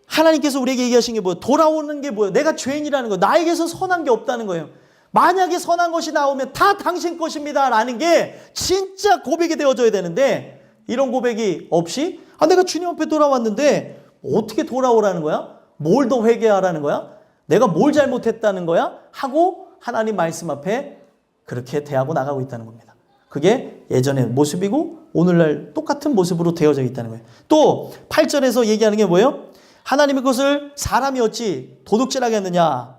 하나님께서 우리에게 얘기하신 게 뭐예요? 돌아오는 게 뭐예요? 내가 죄인이라는 거예요. 나에게서 선한 게 없다는 거예요. 만약에 선한 것이 나오면 다 당신 것입니다 라는 게 진짜 고백이 되어져야 되는데 이런 고백이 없이 내가 주님 앞에 돌아왔는데 어떻게 돌아오라는 거야? 뭘 더 회개하라는 거야? 내가 뭘 잘못했다는 거야? 하고 하나님 말씀 앞에 그렇게 대하고 나가고 있다는 겁니다. 그게 예전의 모습이고 오늘날 똑같은 모습으로 되어져 있다는 거예요. 또 8절에서 얘기하는 게 뭐예요? 하나님의 것을 사람이 어찌 도둑질하겠느냐.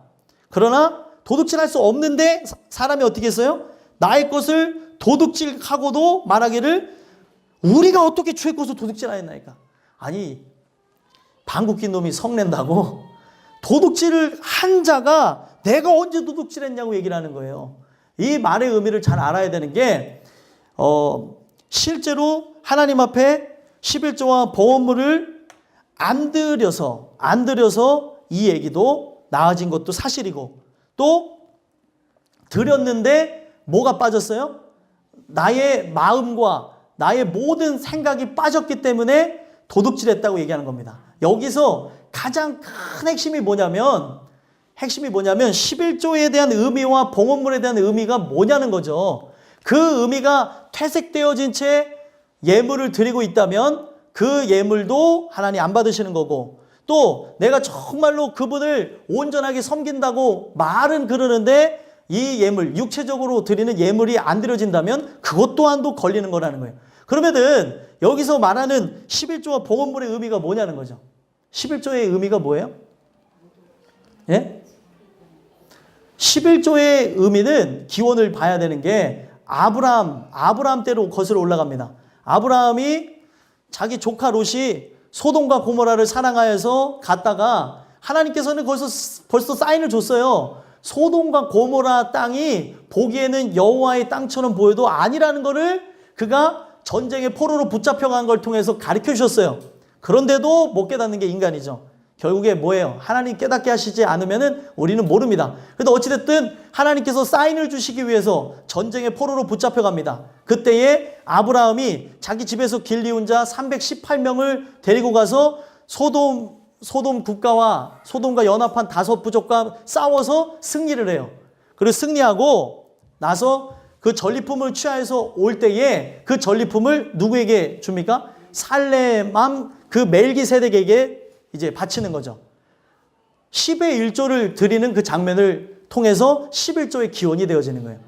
그러나 도둑질할 수 없는데 사람이 어떻게 했어요? 나의 것을 도둑질하고도 말하기를 우리가 어떻게 주의 것을 도둑질하였나이까. 아니 방귀 낀 놈이 성낸다고 도둑질을 한 자가 내가 언제 도둑질했냐고 얘기를 하는 거예요. 이 말의 의미를 잘 알아야 되는 게 실제로 하나님 앞에 11조와 보험물을 안 들여서 이 얘기도 나아진 것도 사실이고 또 드렸는데 뭐가 빠졌어요? 나의 마음과 나의 모든 생각이 빠졌기 때문에 도둑질했다고 얘기하는 겁니다. 여기서 가장 큰 핵심이 뭐냐면 11조에 대한 의미와 봉헌물에 대한 의미가 뭐냐는 거죠. 그 의미가 퇴색되어진 채 예물을 드리고 있다면 그 예물도 하나님 안 받으시는 거고, 또 내가 정말로 그분을 온전하게 섬긴다고 말은 그러는데 이 예물, 육체적으로 드리는 예물이 안 드려진다면 그것 또한도 걸리는 거라는 거예요. 그러면은 여기서 말하는 11조와 봉헌물의 의미가 뭐냐는 거죠. 11조의 의미가 뭐예요? 예? 11조의 의미는 기원을 봐야 되는 게 아브라함 때로 거슬러 올라갑니다. 아브라함이 자기 조카 롯이 소돔과 고모라를 사랑하여서 갔다가 하나님께서는 벌써 사인을 줬어요. 소돔과 고모라 땅이 보기에는 여호와의 땅처럼 보여도 아니라는 것을 그가 전쟁의 포로로 붙잡혀간 걸 통해서 가르쳐 주셨어요. 그런데도 못 깨닫는 게 인간이죠. 결국에 뭐예요? 하나님 깨닫게 하시지 않으면 우리는 모릅니다. 그래도 어찌됐든 하나님께서 사인을 주시기 위해서 전쟁의 포로로 붙잡혀갑니다. 그때에 아브라함이 자기 집에서 길리운 자 318명을 데리고 가서 소돔 국가와 소돔과 연합한 5부족과 싸워서 승리를 해요. 그리고 승리하고 나서 그 전리품을 취하여서 올 때에 그 전리품을 누구에게 줍니까? 살레맘 그 멜기세덱에게 이제 바치는 거죠. 10의 1조를 드리는 그 장면을 통해서 11조의 기원이 되어지는 거예요.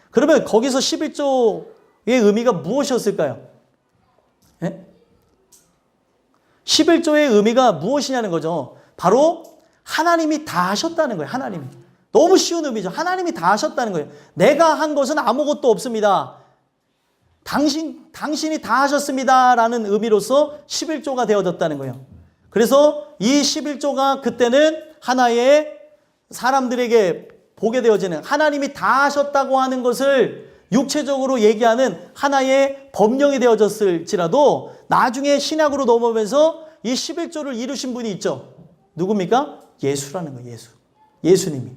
그러면 거기서 11조의 의미가 무엇이었을까요? 예? 11조의 의미가 무엇이냐는 거죠. 바로 하나님이 다 하셨다는 거예요. 하나님이. 너무 쉬운 의미죠. 하나님이 다 하셨다는 거예요. 내가 한 것은 아무것도 없습니다. 당신이 다 하셨습니다. 라는 의미로서 11조가 되어졌다는 거예요. 그래서 이 11조가 그때는 하나의 사람들에게 보게 되어지는, 하나님이 다 하셨다고 하는 것을 육체적으로 얘기하는 하나의 법령이 되어졌을지라도 나중에 신약으로 넘어오면서 이 11조를 이루신 분이 있죠. 누굽니까? 예수라는 거예요. 예수님이.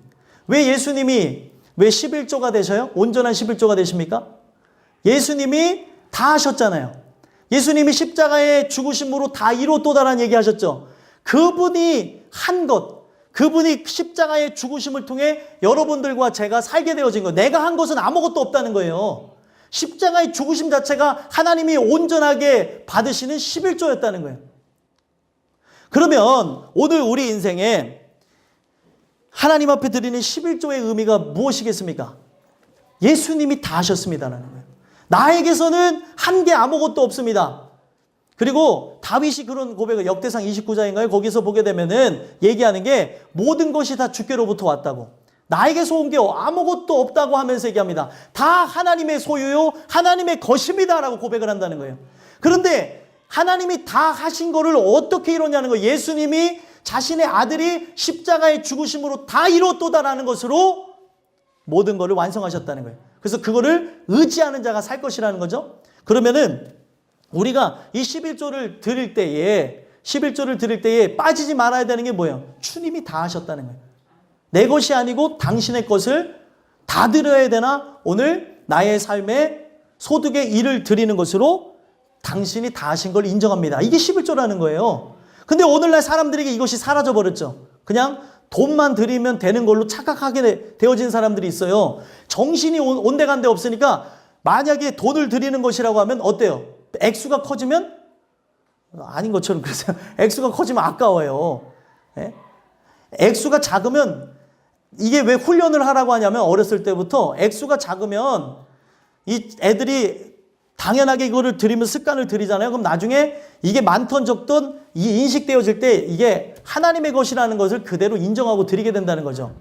왜 예수님이 왜 11조가 되셔요? 온전한 11조가 되십니까? 예수님이 다 하셨잖아요. 예수님이 십자가의 죽으심으로 다 이뤘도다라는 얘기 하셨죠. 그분이 한 것, 그분이 십자가의 죽으심을 통해 여러분들과 제가 살게 되어진 것, 내가 한 것은 아무것도 없다는 거예요. 십자가의 죽으심 자체가 하나님이 온전하게 받으시는 11조였다는 거예요. 그러면 오늘 우리 인생에 하나님 앞에 드리는 11조의 의미가 무엇이겠습니까? 예수님이 다 하셨습니다라는 거예요. 나에게서는 한 게 아무것도 없습니다. 그리고 다윗이 그런 고백을 역대상 29장인가요? 거기서 보게 되면은 얘기하는 게 모든 것이 다 주께로부터 왔다고. 나에게서 온 게 아무것도 없다고 하면서 얘기합니다. 다 하나님의 소유요, 하나님의 것입니다라고 고백을 한다는 거예요. 그런데 하나님이 다 하신 거를 어떻게 이뤘냐는 거예요. 예수님이 자신의 아들이 십자가의 죽으심으로 다 이뤘도다라는 것으로 모든 것을 완성하셨다는 거예요. 그래서 그거를 의지하는 자가 살 것이라는 거죠. 그러면은 우리가 이 11조를 드릴 때에 빠지지 말아야 되는 게 뭐예요? 주님이 다 하셨다는 거예요. 내 것이 아니고 당신의 것을 다 드려야 되나? 오늘 나의 삶의 소득의 일을 드리는 것으로 당신이 다 하신 걸 인정합니다. 이게 11조라는 거예요. 근데 오늘날 사람들에게 이것이 사라져버렸죠. 그냥 돈만 드리면 되는 걸로 착각하게 되어진 사람들이 있어요. 정신이 온데간데 없으니까 만약에 돈을 드리는 것이라고 하면 어때요? 액수가 커지면 아닌 것처럼 그러세요. 액수가 커지면 아까워요. 예? 액수가 작으면 이게 왜 훈련을 하라고 하냐면 어렸을 때부터 액수가 작으면 이 애들이 당연하게 이거를 드리면 습관을 들이잖아요. 그럼 나중에 이게 많던 적던 이 인식되어질 때 이게 하나님의 것이라는 것을 그대로 인정하고 드리게 된다는 거죠.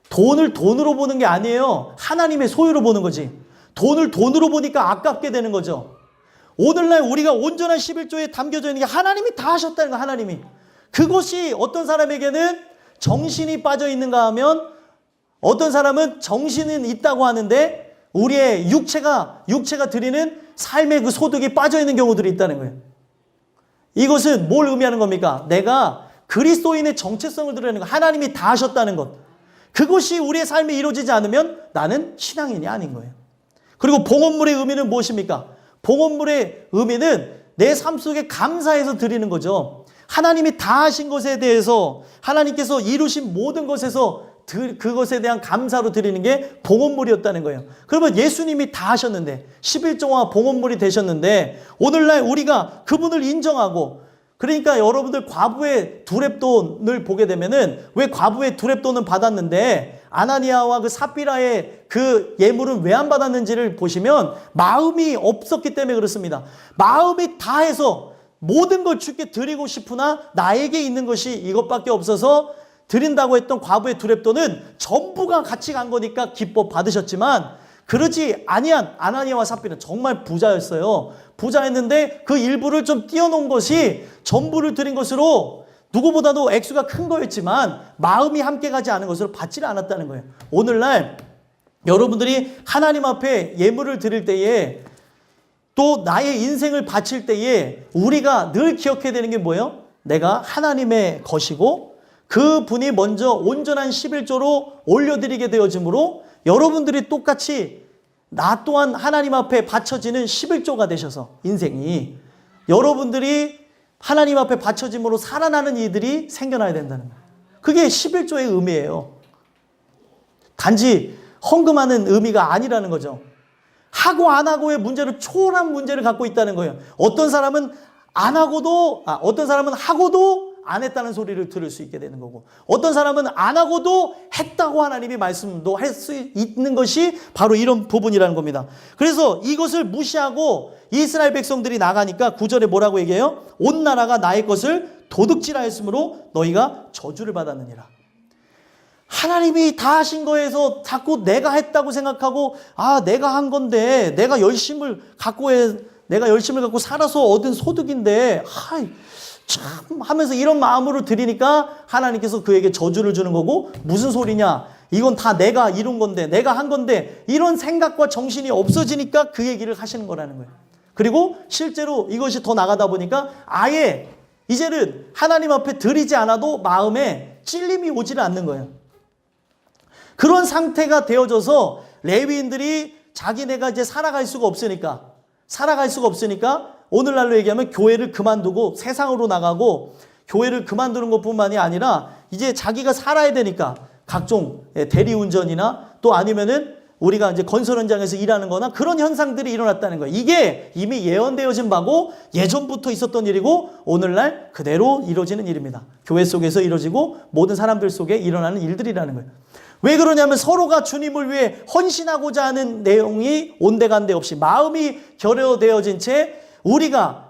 돈을 돈으로 보는 게 아니에요. 하나님의 소유로 보는 거지. 돈을 돈으로 보니까 아깝게 되는 거죠. 오늘날 우리가 온전한 11조에 담겨져 있는 게 하나님이 다 하셨다는 거, 하나님이. 그것이 어떤 사람에게는 정신이 빠져 있는가 하면 어떤 사람은 정신은 있다고 하는데 우리의 육체가 드리는 삶의 그 소득이 빠져 있는 경우들이 있다는 거예요. 이것은 뭘 의미하는 겁니까? 내가 그리스도인의 정체성을 드러내는 것, 하나님이 다 하셨다는 것. 그것이 우리의 삶에 이루어지지 않으면 나는 신앙인이 아닌 거예요. 그리고 봉헌물의 의미는 무엇입니까? 봉헌물의 의미는 내 삶 속에 감사해서 드리는 거죠. 하나님이 다 하신 것에 대해서 하나님께서 이루신 모든 것에서 그것에 대한 감사로 드리는 게 봉헌물이었다는 거예요. 그러면 예수님이 다 하셨는데 11조와 봉헌물이 되셨는데 오늘날 우리가 그분을 인정하고 그러니까 여러분들 과부의 두렙돈을 보게 되면은 왜 과부의 두렙돈은 받았는데 아나니아와 그 삽비라의 그 예물은 왜 안 받았는지를 보시면 마음이 없었기 때문에 그렇습니다. 마음이 다해서 모든 걸 주께 드리고 싶으나 나에게 있는 것이 이것밖에 없어서 드린다고 했던 과부의 두렙돈은 전부가 같이 간 거니까 기뻐 받으셨지만 그러지 아니한 아나니아와 삽비라는 정말 부자였어요. 부자였는데 그 일부를 좀 띄워놓은 것이 전부를 드린 것으로 누구보다도 액수가 큰 거였지만 마음이 함께 가지 않은 것으로 받지를 않았다는 거예요. 오늘날 여러분들이 하나님 앞에 예물을 드릴 때에 또 나의 인생을 바칠 때에 우리가 늘 기억해야 되는 게 뭐예요? 내가 하나님의 것이고 그분이 먼저 온전한 11조로 올려드리게 되어지므로 여러분들이 똑같이 나 또한 하나님 앞에 바쳐지는 11조가 되셔서 인생이 여러분들이 하나님 앞에 바쳐짐으로 살아나는 이들이 생겨나야 된다는 거예요. 그게 11조의 의미예요. 단지 헌금하는 의미가 아니라는 거죠. 하고 안 하고의 문제를 초월한 문제를 갖고 있다는 거예요. 어떤 사람은 어떤 사람은 하고도 안 했다는 소리를 들을 수 있게 되는 거고 어떤 사람은 안 하고도 했다고 하나님이 말씀도 할 수 있는 것이 바로 이런 부분이라는 겁니다. 그래서 이것을 무시하고 이스라엘 백성들이 나가니까 9절에 뭐라고 얘기해요? 온 나라가 나의 것을 도둑질하였으므로 너희가 저주를 받았느니라. 하나님이 다 하신 거에서 자꾸 내가 했다고 생각하고 내가 한 건데 내가 열심을 갖고 살아서 얻은 소득인데 참 하면서 이런 마음으로 드리니까 하나님께서 그에게 저주를 주는 거고 무슨 소리냐 이건 다 내가 이룬 건데 내가 한 건데 이런 생각과 정신이 없어지니까 그 얘기를 하시는 거라는 거예요. 그리고 실제로 이것이 더 나가다 보니까 아예 이제는 하나님 앞에 드리지 않아도 마음에 찔림이 오지를 않는 거예요. 그런 상태가 되어져서 레위인들이 자기네가 이제 살아갈 수가 없으니까 오늘날로 얘기하면 교회를 그만두고 세상으로 나가고 교회를 그만두는 것뿐만이 아니라 이제 자기가 살아야 되니까 각종 대리운전이나 또 아니면은 우리가 이제 건설 현장에서 일하는 거나 그런 현상들이 일어났다는 거예요. 이게 이미 예언되어진 바고 예전부터 있었던 일이고 오늘날 그대로 이루어지는 일입니다. 교회 속에서 이루어지고 모든 사람들 속에 일어나는 일들이라는 거예요. 왜 그러냐면 서로가 주님을 위해 헌신하고자 하는 내용이 온데간데 없이 마음이 결여되어진 채 우리가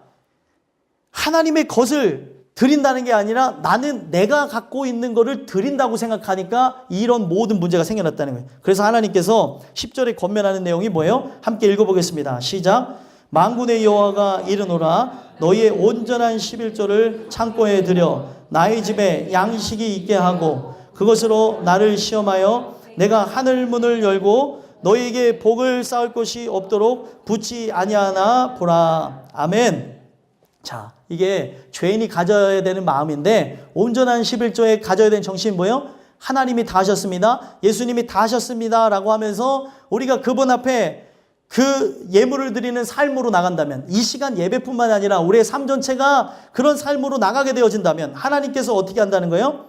하나님의 것을 드린다는 게 아니라 나는 내가 갖고 있는 것을 드린다고 생각하니까 이런 모든 문제가 생겨났다는 거예요. 그래서 하나님께서 10절에 권면하는 내용이 뭐예요? 함께 읽어보겠습니다. 시작. 만군의 여호와가 이르노라 너희의 온전한 11조를 창고에 들여 나의 집에 양식이 있게 하고 그것으로 나를 시험하여 내가 하늘 문을 열고 너희에게 복을 쌓을 곳이 없도록 붙지 아니하나 보라. 아멘. 자, 이게 죄인이 가져야 되는 마음인데 온전한 11조에 가져야 되는 정신이 뭐예요? 하나님이 다 하셨습니다. 예수님이 다 하셨습니다. 라고 하면서 우리가 그분 앞에 그 예물을 드리는 삶으로 나간다면 이 시간 예배뿐만 아니라 우리의 삶 전체가 그런 삶으로 나가게 되어진다면 하나님께서 어떻게 한다는 거예요?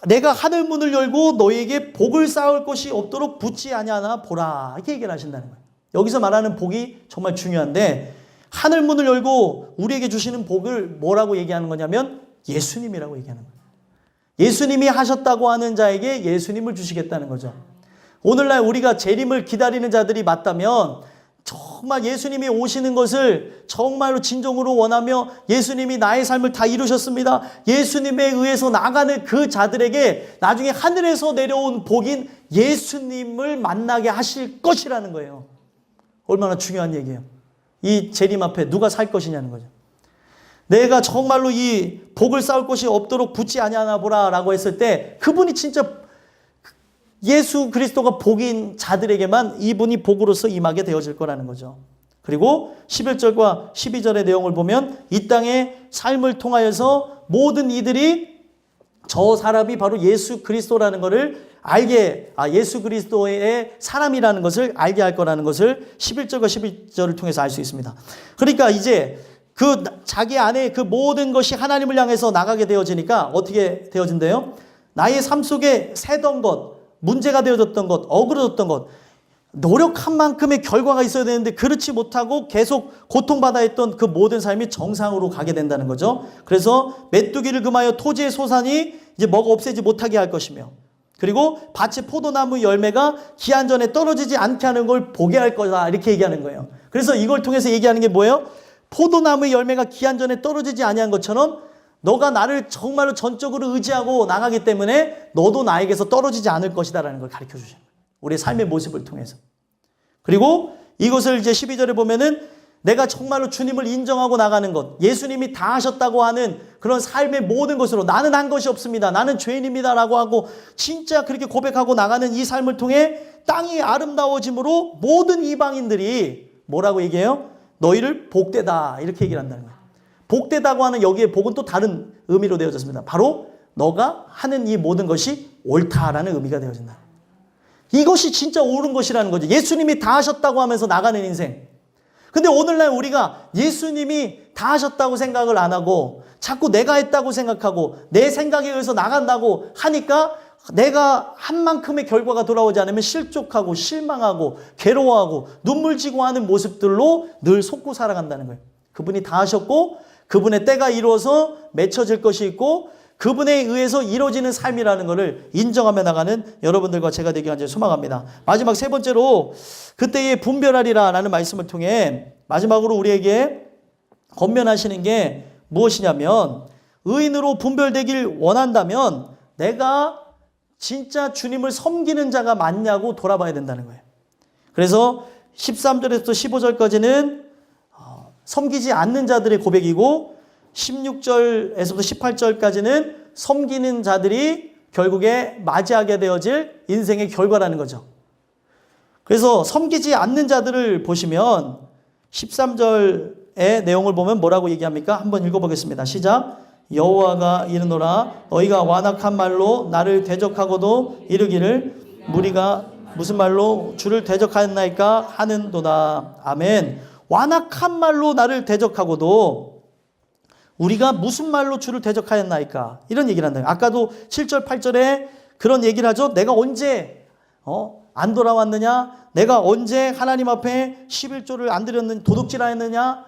내가 하늘 문을 열고 너희에게 복을 쌓을 곳이 없도록 붙지 아니하나 보라. 이렇게 얘기를 하신다는 거예요. 여기서 말하는 복이 정말 중요한데 하늘 문을 열고 우리에게 주시는 복을 뭐라고 얘기하는 거냐면 예수님이라고 얘기하는 거예요. 예수님이 하셨다고 하는 자에게 예수님을 주시겠다는 거죠. 오늘날 우리가 재림을 기다리는 자들이 맞다면 정말 예수님이 오시는 것을 정말로 진정으로 원하며 예수님이 나의 삶을 다 이루셨습니다. 예수님에 의해서 나가는 그 자들에게 나중에 하늘에서 내려온 복인 예수님을 만나게 하실 것이라는 거예요. 얼마나 중요한 얘기예요. 이 재림 앞에 누가 살 것이냐는 거죠. 내가 정말로 이 복을 쌓을 곳이 없도록 붙지 아니하나 보라 라고 했을 때 그분이 진짜 예수 그리스도가 복인 자들에게만 이분이 복으로서 임하게 되어질 거라는 거죠. 그리고 11절과 12절의 내용을 보면 이 땅의 삶을 통하여서 모든 이들이 저 사람이 바로 예수 그리스도라는 것을 예수 그리스도의 사람이라는 것을 알게 할 거라는 것을 11절과 12절을 통해서 알 수 있습니다. 그러니까 이제 자기 안에 그 모든 것이 하나님을 향해서 나가게 되어지니까 어떻게 되어진대요? 나의 삶 속에 새던 것, 문제가 되어졌던 것, 어그러졌던 것, 노력한 만큼의 결과가 있어야 되는데 그렇지 못하고 계속 고통받아 했던 그 모든 삶이 정상으로 가게 된다는 거죠. 그래서 메뚜기를 금하여 토지의 소산이 이제 뭐가 없애지 못하게 할 것이며, 그리고 밭의 포도나무 열매가 기한 전에 떨어지지 않게 하는 걸 보게 할 거다, 이렇게 얘기하는 거예요. 그래서 이걸 통해서 얘기하는 게 뭐예요? 포도나무의 열매가 기한 전에 떨어지지 아니한 것처럼 너가 나를 정말로 전적으로 의지하고 나가기 때문에 너도 나에게서 떨어지지 않을 것이다라는 걸 가르쳐 주시는 거예요. 우리의 삶의 모습을 통해서. 그리고 이것을 이제 12절에 보면은 내가 정말로 주님을 인정하고 나가는 것, 예수님이 다 하셨다고 하는 그런 삶의 모든 것으로 나는 한 것이 없습니다, 나는 죄인입니다라고 하고 진짜 그렇게 고백하고 나가는 이 삶을 통해 땅이 아름다워짐으로 모든 이방인들이 뭐라고 얘기해요? 너희를 복되다, 이렇게 얘기를 한다는 거예요. 복되다고 하는 여기에 복은 또 다른 의미로 되어졌습니다. 바로 너가 하는 이 모든 것이 옳다라는 의미가 되어진다. 이것이 진짜 옳은 것이라는 거죠. 예수님이 다 하셨다고 하면서 나가는 인생. 근데 오늘날 우리가 예수님이 다 하셨다고 생각을 안 하고 자꾸 내가 했다고 생각하고 내 생각에 의해서 나간다고 하니까 내가 한 만큼의 결과가 돌아오지 않으면 실족하고 실망하고 괴로워하고 눈물 지고 하는 모습들로 늘 속고 살아간다는 거예요. 그분이 다 하셨고 그분의 때가 이루어서 맺혀질 것이 있고 그분에 의해서 이루어지는 삶이라는 것을 인정하며 나가는 여러분들과 제가 되기 간절히 소망합니다. 마지막 세 번째로 그때에 분별하리라 라는 말씀을 통해 마지막으로 우리에게 권면하시는 게 무엇이냐면, 의인으로 분별되길 원한다면 내가 진짜 주님을 섬기는 자가 맞냐고 돌아봐야 된다는 거예요. 그래서 13절에서 15절까지는 섬기지 않는 자들의 고백이고 16절에서부터 18절까지는 섬기는 자들이 결국에 맞이하게 되어질 인생의 결과라는 거죠. 그래서 섬기지 않는 자들을 보시면 13절의 내용을 보면 뭐라고 얘기합니까? 한번 읽어보겠습니다. 시작. 여호와가 이르노라 너희가 완악한 말로 나를 대적하고도 이르기를 무리가 무슨 말로 주를 대적하였나이까 하는도다. 아멘. 완악한 말로 나를 대적하고도 우리가 무슨 말로 주를 대적하였나이까, 이런 얘기를 한다. 아까도 7절 8절에 그런 얘기를 하죠. 내가 언제 안 돌아왔느냐, 내가 언제 하나님 앞에 11조를 안 드렸느냐, 도둑질하였느냐,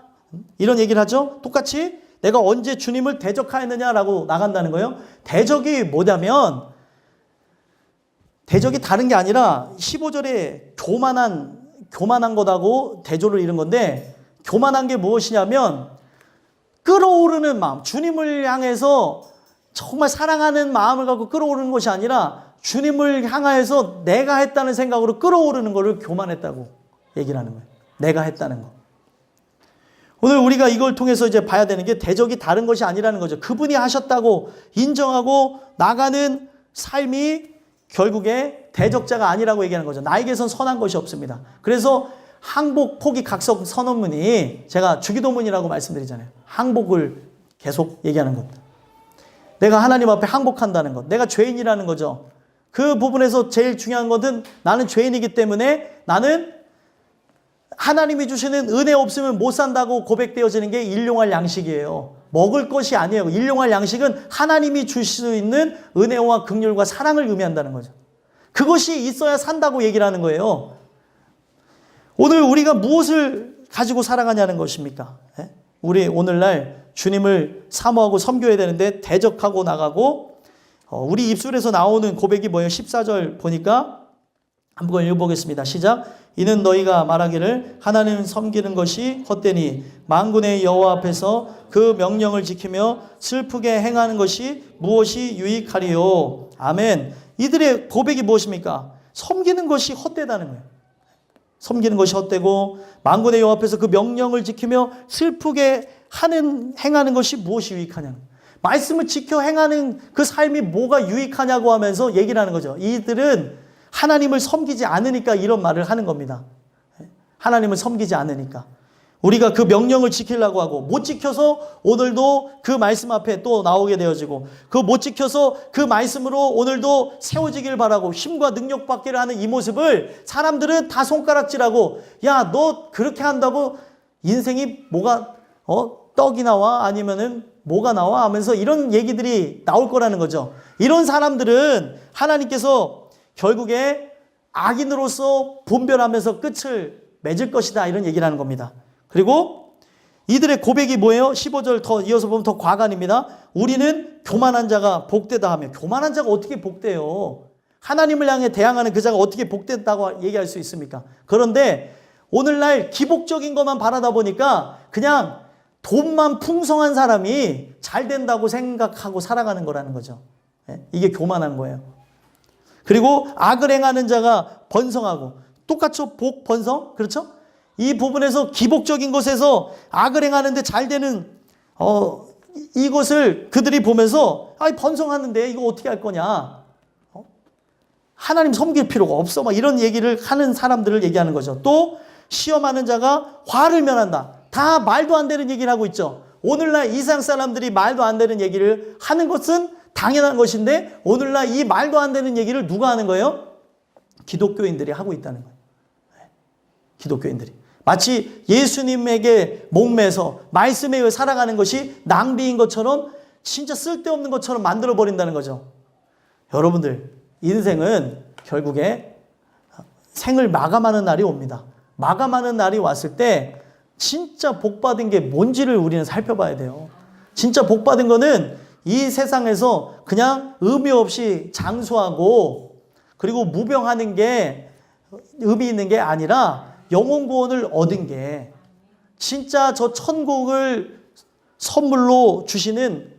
이런 얘기를 하죠. 똑같이 내가 언제 주님을 대적하였느냐라고 나간다는 거예요. 대적이 뭐냐면, 대적이 다른 게 아니라 15절에 교만한 것하고 대조를 이룬 건데, 교만한 게 무엇이냐면 끌어오르는 마음, 주님을 향해서 정말 사랑하는 마음을 갖고 끌어오르는 것이 아니라 주님을 향하여서 내가 했다는 생각으로 끌어오르는 것을 교만했다고 얘기를 하는 거예요. 내가 했다는 거. 오늘 우리가 이걸 통해서 이제 봐야 되는 게 대적이 다른 것이 아니라는 거죠. 그분이 하셨다고 인정하고 나가는 삶이 결국에 대적자가 아니라고 얘기하는 거죠. 나에게선 선한 것이 없습니다. 그래서 항복, 포기, 각성 선언문이 제가 주기도문이라고 말씀드리잖아요. 항복을 계속 얘기하는 것. 내가 하나님 앞에 항복한다는 것. 내가 죄인이라는 거죠. 그 부분에서 제일 중요한 것은 나는 죄인이기 때문에 나는 하나님이 주시는 은혜 없으면 못 산다고 고백되어지는 게 일용할 양식이에요. 먹을 것이 아니에요. 일용할 양식은 하나님이 주실 수 있는 은혜와 긍휼과 사랑을 의미한다는 거죠. 그것이 있어야 산다고 얘기를 하는 거예요. 오늘 우리가 무엇을 가지고 살아가냐는 것입니까? 우리 오늘날 주님을 사모하고 섬겨야 되는데 대적하고 나가고, 우리 입술에서 나오는 고백이 뭐예요? 14절 보니까 한번 읽어보겠습니다. 시작. 이는 너희가 말하기를 하나님을 섬기는 것이 헛되니 만군의 여호와 앞에서 그 명령을 지키며 슬프게 행하는 것이 무엇이 유익하리요. 아멘. 이들의 고백이 무엇입니까? 섬기는 것이 헛되다는 거예요. 섬기는 것이 헛되고 만군의 여호와 앞에서 그 명령을 지키며 슬프게 행하는 것이 무엇이 유익하냐. 말씀을 지켜 행하는 그 삶이 뭐가 유익하냐고 하면서 얘기를 하는 거죠. 이들은 하나님을 섬기지 않으니까 이런 말을 하는 겁니다. 하나님을 섬기지 않으니까. 우리가 그 명령을 지키려고 하고 못 지켜서 오늘도 그 말씀 앞에 또 나오게 되어지고, 그 못 지켜서 그 말씀으로 오늘도 세워지길 바라고 힘과 능력 받기를 하는 이 모습을 사람들은 다 손가락질하고, 야, 너 그렇게 한다고 인생이 뭐가 떡이 나와 아니면은 뭐가 나와 하면서 이런 얘기들이 나올 거라는 거죠. 이런 사람들은 하나님께서 결국에 악인으로서 분별하면서 끝을 맺을 것이다 이런 얘기를 하는 겁니다. 그리고 이들의 고백이 뭐예요? 15절 더 이어서 보면 더 과간입니다. 우리는 교만한 자가 복되다 하며, 교만한 자가 어떻게 복돼요? 하나님을 향해 대항하는 그 자가 어떻게 복됐다고 얘기할 수 있습니까? 그런데 오늘날 기복적인 것만 바라다 보니까 그냥 돈만 풍성한 사람이 잘 된다고 생각하고 살아가는 거라는 거죠. 이게 교만한 거예요. 그리고 악을 행하는 자가 번성하고, 똑같죠? 복, 번성? 그렇죠? 이 부분에서 기복적인 것에서 악을 행하는데 잘 되는 이것을 그들이 보면서 번성하는데 이거 어떻게 할 거냐? 하나님 섬길 필요가 없어. 막 이런 얘기를 하는 사람들을 얘기하는 거죠. 또 시험하는 자가 화를 면한다. 다 말도 안 되는 얘기를 하고 있죠. 오늘날 이상 사람들이 말도 안 되는 얘기를 하는 것은 당연한 것인데 오늘날 이 말도 안 되는 얘기를 누가 하는 거예요? 기독교인들이 하고 있다는 거예요. 기독교인들이. 마치 예수님에게 목매서 말씀에 의해 살아가는 것이 낭비인 것처럼, 진짜 쓸데없는 것처럼 만들어버린다는 거죠. 여러분들, 인생은 결국에 생을 마감하는 날이 옵니다. 마감하는 날이 왔을 때 진짜 복받은 게 뭔지를 우리는 살펴봐야 돼요. 진짜 복받은 거는 이 세상에서 그냥 의미 없이 장수하고 그리고 무병하는 게 의미 있는 게 아니라 영혼 구원을 얻은 게, 진짜 저 천국을 선물로 주시는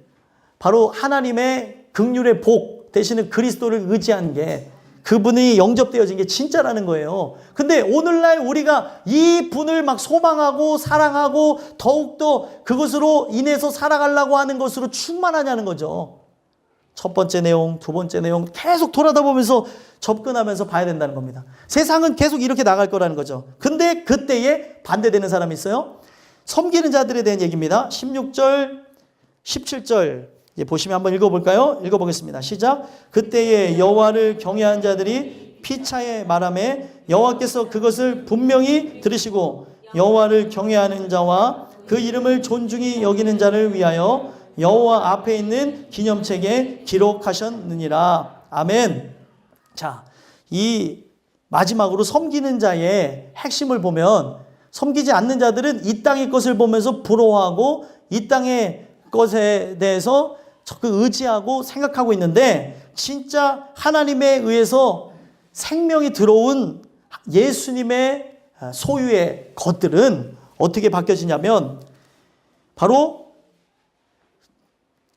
바로 하나님의 긍휼의 복 되시는 그리스도를 의지한 게, 그분이 영접되어진 게 진짜라는 거예요. 근데 오늘날 우리가 이 분을 막 소망하고 사랑하고 더욱더 그것으로 인해서 살아가려고 하는 것으로 충만하냐는 거죠. 첫 번째 내용, 두 번째 내용 계속 돌아다 보면서 접근하면서 봐야 된다는 겁니다. 세상은 계속 이렇게 나갈 거라는 거죠. 근데 그때에 반대되는 사람이 있어요. 섬기는 자들에 대한 얘기입니다. 16절, 17절 보시면 한번 읽어볼까요? 읽어보겠습니다. 시작. 그때에 여호와를 경외한 자들이 피차에 말하매 여호와께서 그것을 분명히 들으시고 여호와를 경외하는 자와 그 이름을 존중히 여기는 자를 위하여 여호와 앞에 있는 기념책에 기록하셨느니라. 아멘. 자, 이 마지막으로 섬기는 자의 핵심을 보면, 섬기지 않는 자들은 이 땅의 것을 보면서 부러워하고 이 땅의 것에 대해서 적극 의지하고 생각하고 있는데, 진짜 하나님에 의해서 생명이 들어온 예수님의 소유의 것들은 어떻게 바뀌어지냐면 바로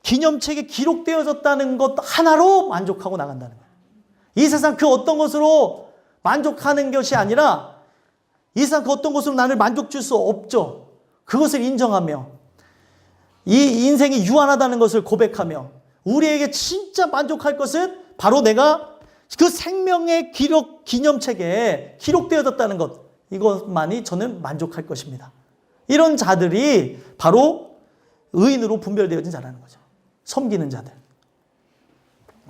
기념책에 기록되어졌다는 것 하나로 만족하고 나간다는 거예요. 이 세상 그 어떤 것으로 만족하는 것이 아니라, 이 세상 그 어떤 것으로 나를 만족 줄 수 없죠. 그것을 인정하며 이 인생이 유한하다는 것을 고백하며 우리에게 진짜 만족할 것은 바로 내가 그 생명의 기념책에 기록되어졌다는 것, 이것만이 저는 만족할 것입니다. 이런 자들이 바로 의인으로 분별되어진 자라는 거죠. 섬기는 자들.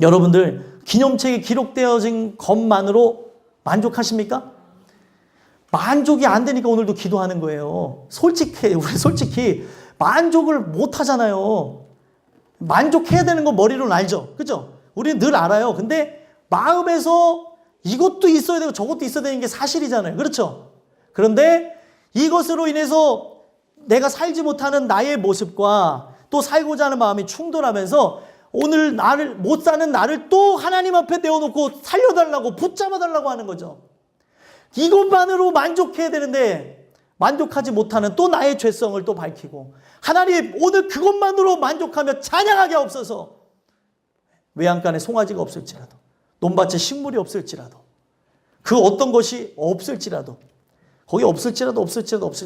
여러분들, 기념책에 기록되어진 것만으로 만족하십니까? 만족이 안 되니까 오늘도 기도하는 거예요. 우리 솔직히 만족을 못 하잖아요. 만족해야 되는 거 머리로는 알죠. 그죠? 우리는 늘 알아요. 근데 마음에서 이것도 있어야 되고 저것도 있어야 되는 게 사실이잖아요. 그렇죠? 그런데 이것으로 인해서 내가 살지 못하는 나의 모습과 또 살고자 하는 마음이 충돌하면서 오늘 못 사는 나를 또 하나님 앞에 내어놓고 살려달라고 붙잡아달라고 하는 거죠. 이것만으로 만족해야 되는데 만족하지 못하는 또 나의 죄성을 또 밝히고, 하나님 오늘 그것만으로 만족하며 찬양하게 없어서, 외양간에 송아지가 없을지라도, 논밭에 식물이 없을지라도, 그 어떤 것이 없을지라도, 거기 없을지라도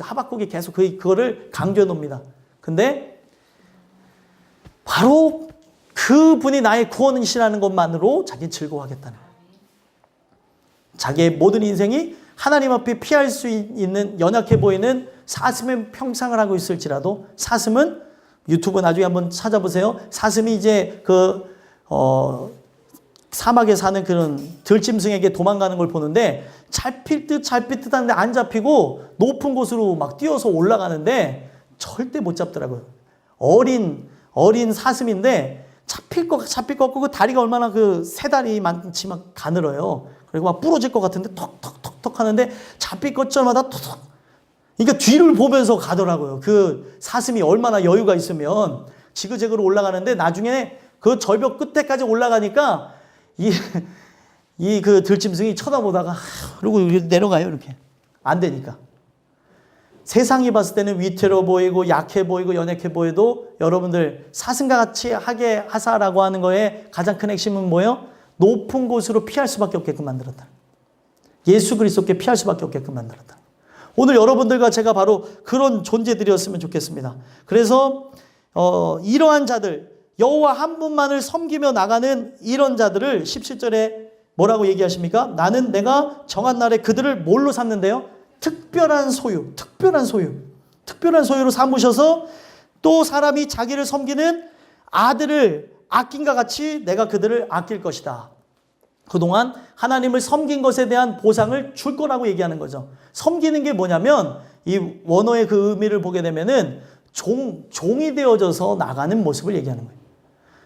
하박국이 계속 그거를 강조해 놓습니다. 근데 바로 그분이 나의 구원이시라는 것만으로 자기는 즐거워하겠다는 거예요. 자기의 모든 인생이 하나님 앞에 피할 수 있는 연약해 보이는 사슴의 평상을 하고 있을지라도, 사슴은 유튜브 나중에 한번 찾아보세요. 사슴이 이제 사막에 사는 그런 들짐승에게 도망가는 걸 보는데 잡힐 듯 하는데 안 잡히고 높은 곳으로 막 뛰어서 올라가는데 절대 못 잡더라고요. 어린 사슴인데 잡힐 것 같고 그 다리가 얼마나 그 세 다리 많지 막 가늘어요. 그리고 막 부러질 것 같은데 턱턱턱턱 하는데 잡힐 것마다 턱턱. 그러니까 뒤를 보면서 가더라고요. 그 사슴이 얼마나 여유가 있으면 지그재그로 올라가는데 나중에 그 절벽 끝에까지 올라가니까 이 그 들짐승이 쳐다보다가 그리고 내려가요. 이렇게 안 되니까. 세상이 봤을 때는 위태로워 보이고 약해 보이고 연약해 보여도 여러분들 사슴과 같이 하게 하사라고 하는 거에 가장 큰 핵심은 뭐예요? 높은 곳으로 피할 수밖에 없게끔 만들었다. 예수 그리스도께 피할 수밖에 없게끔 만들었다. 오늘 여러분들과 제가 바로 그런 존재들이었으면 좋겠습니다. 그래서 이러한 자들, 여호와 한 분만을 섬기며 나가는 이런 자들을 17절에 뭐라고 얘기하십니까? 나는 내가 정한 날에 그들을 뭘로 삼는데요? 특별한 소유로 삼으셔서 또 사람이 자기를 섬기는 아들을 아낀과 같이 내가 그들을 아낄 것이다. 그동안 하나님을 섬긴 것에 대한 보상을 줄 거라고 얘기하는 거죠. 섬기는 게 뭐냐면 이 원어의 그 의미를 보게 되면은 종이 되어져서 나가는 모습을 얘기하는 거예요.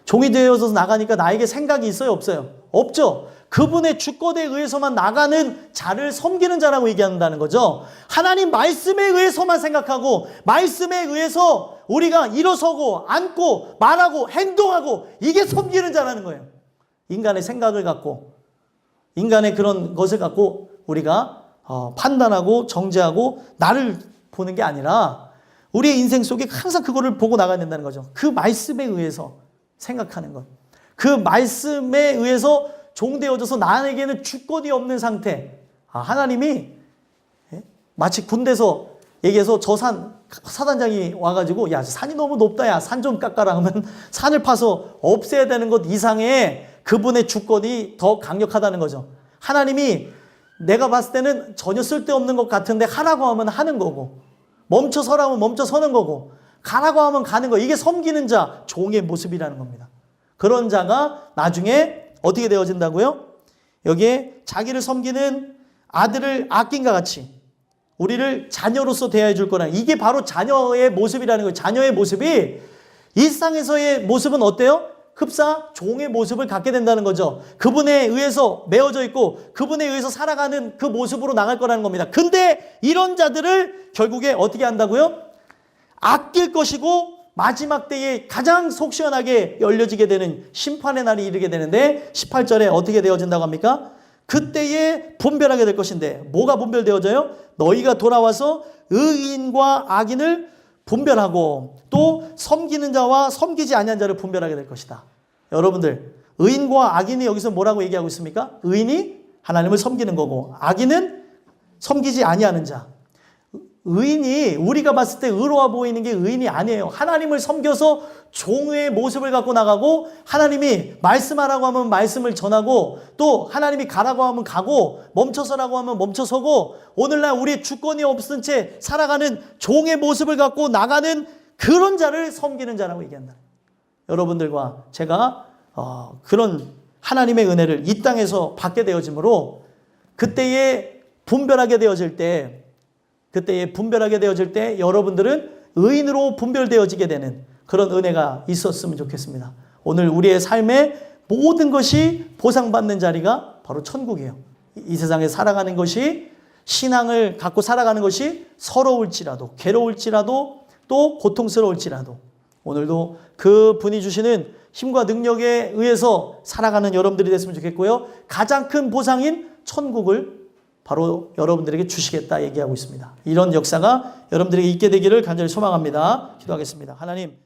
종이 되어져서 나가니까 나에게 생각이 있어요? 없어요? 없죠. 그분의 주권에 의해서만 나가는 자를 섬기는 자라고 얘기한다는 거죠. 하나님 말씀에 의해서만 생각하고 말씀에 의해서 우리가 일어서고 앉고 말하고 행동하고 이게 섬기는 자라는 거예요. 인간의 생각을 갖고 인간의 그런 것을 갖고 우리가 판단하고 정죄하고 나를 보는 게 아니라 우리의 인생 속에 항상 그거를 보고 나가야 된다는 거죠. 그 말씀에 의해서 생각하는 것. 그 말씀에 의해서 종되어져서 나에게는 주권이 없는 상태. 하나님이 마치 군대에서 얘기해서 저 사단장이 와가지고 야 산이 너무 높다 야 산 좀 깎아라 하면 산을 파서 없애야 되는 것 이상의 그분의 주권이 더 강력하다는 거죠. 하나님이 내가 봤을 때는 전혀 쓸데없는 것 같은데 하라고 하면 하는 거고 멈춰서라면 멈춰서는 거고 가라고 하면 가는 거. 이게 섬기는 자, 종의 모습이라는 겁니다. 그런 자가 나중에 어떻게 되어진다고요? 여기에 자기를 섬기는 아들을 아낀과 같이 우리를 자녀로서 대하여 줄 거라. 이게 바로 자녀의 모습이라는 거예요. 자녀의 모습이 일상에서의 모습은 어때요? 흡사 종의 모습을 갖게 된다는 거죠. 그분에 의해서 메어져 있고 그분에 의해서 살아가는 그 모습으로 나갈 거라는 겁니다. 근데 이런 자들을 결국에 어떻게 한다고요? 아낄 것이고 마지막 때에 가장 속 시원하게 열려지게 되는 심판의 날이 이르게 되는데 18절에 어떻게 되어진다고 합니까? 그때에 분별하게 될 것인데 뭐가 분별되어져요? 너희가 돌아와서 의인과 악인을 분별하고 또 섬기는 자와 섬기지 아니한 자를 분별하게 될 것이다. 여러분들 의인과 악인이 여기서 뭐라고 얘기하고 있습니까? 의인이 하나님을 섬기는 거고 악인은 섬기지 아니하는 자. 의인이 우리가 봤을 때 의로워 보이는 게 의인이 아니에요. 하나님을 섬겨서 종의 모습을 갖고 나가고 하나님이 말씀하라고 하면 말씀을 전하고 또 하나님이 가라고 하면 가고 멈춰서라고 하면 멈춰서고 오늘날 우리의 주권이 없은 채 살아가는 종의 모습을 갖고 나가는 그런 자를 섬기는 자라고 얘기한다. 여러분들과 제가 그런 하나님의 은혜를 이 땅에서 받게 되어지므로 그때에 분별하게 되어질 때 여러분들은 의인으로 분별되어지게 되는 그런 은혜가 있었으면 좋겠습니다. 오늘 우리의 삶의 모든 것이 보상받는 자리가 바로 천국이에요. 이 세상에 살아가는 것이 신앙을 갖고 살아가는 것이 서러울지라도 괴로울지라도 또 고통스러울지라도 오늘도 그 분이 주시는 힘과 능력에 의해서 살아가는 여러분들이 됐으면 좋겠고요. 가장 큰 보상인 천국을 바로 여러분들에게 주시겠다 얘기하고 있습니다. 이런 역사가 여러분들에게 있게 되기를 간절히 소망합니다. 기도하겠습니다. 하나님.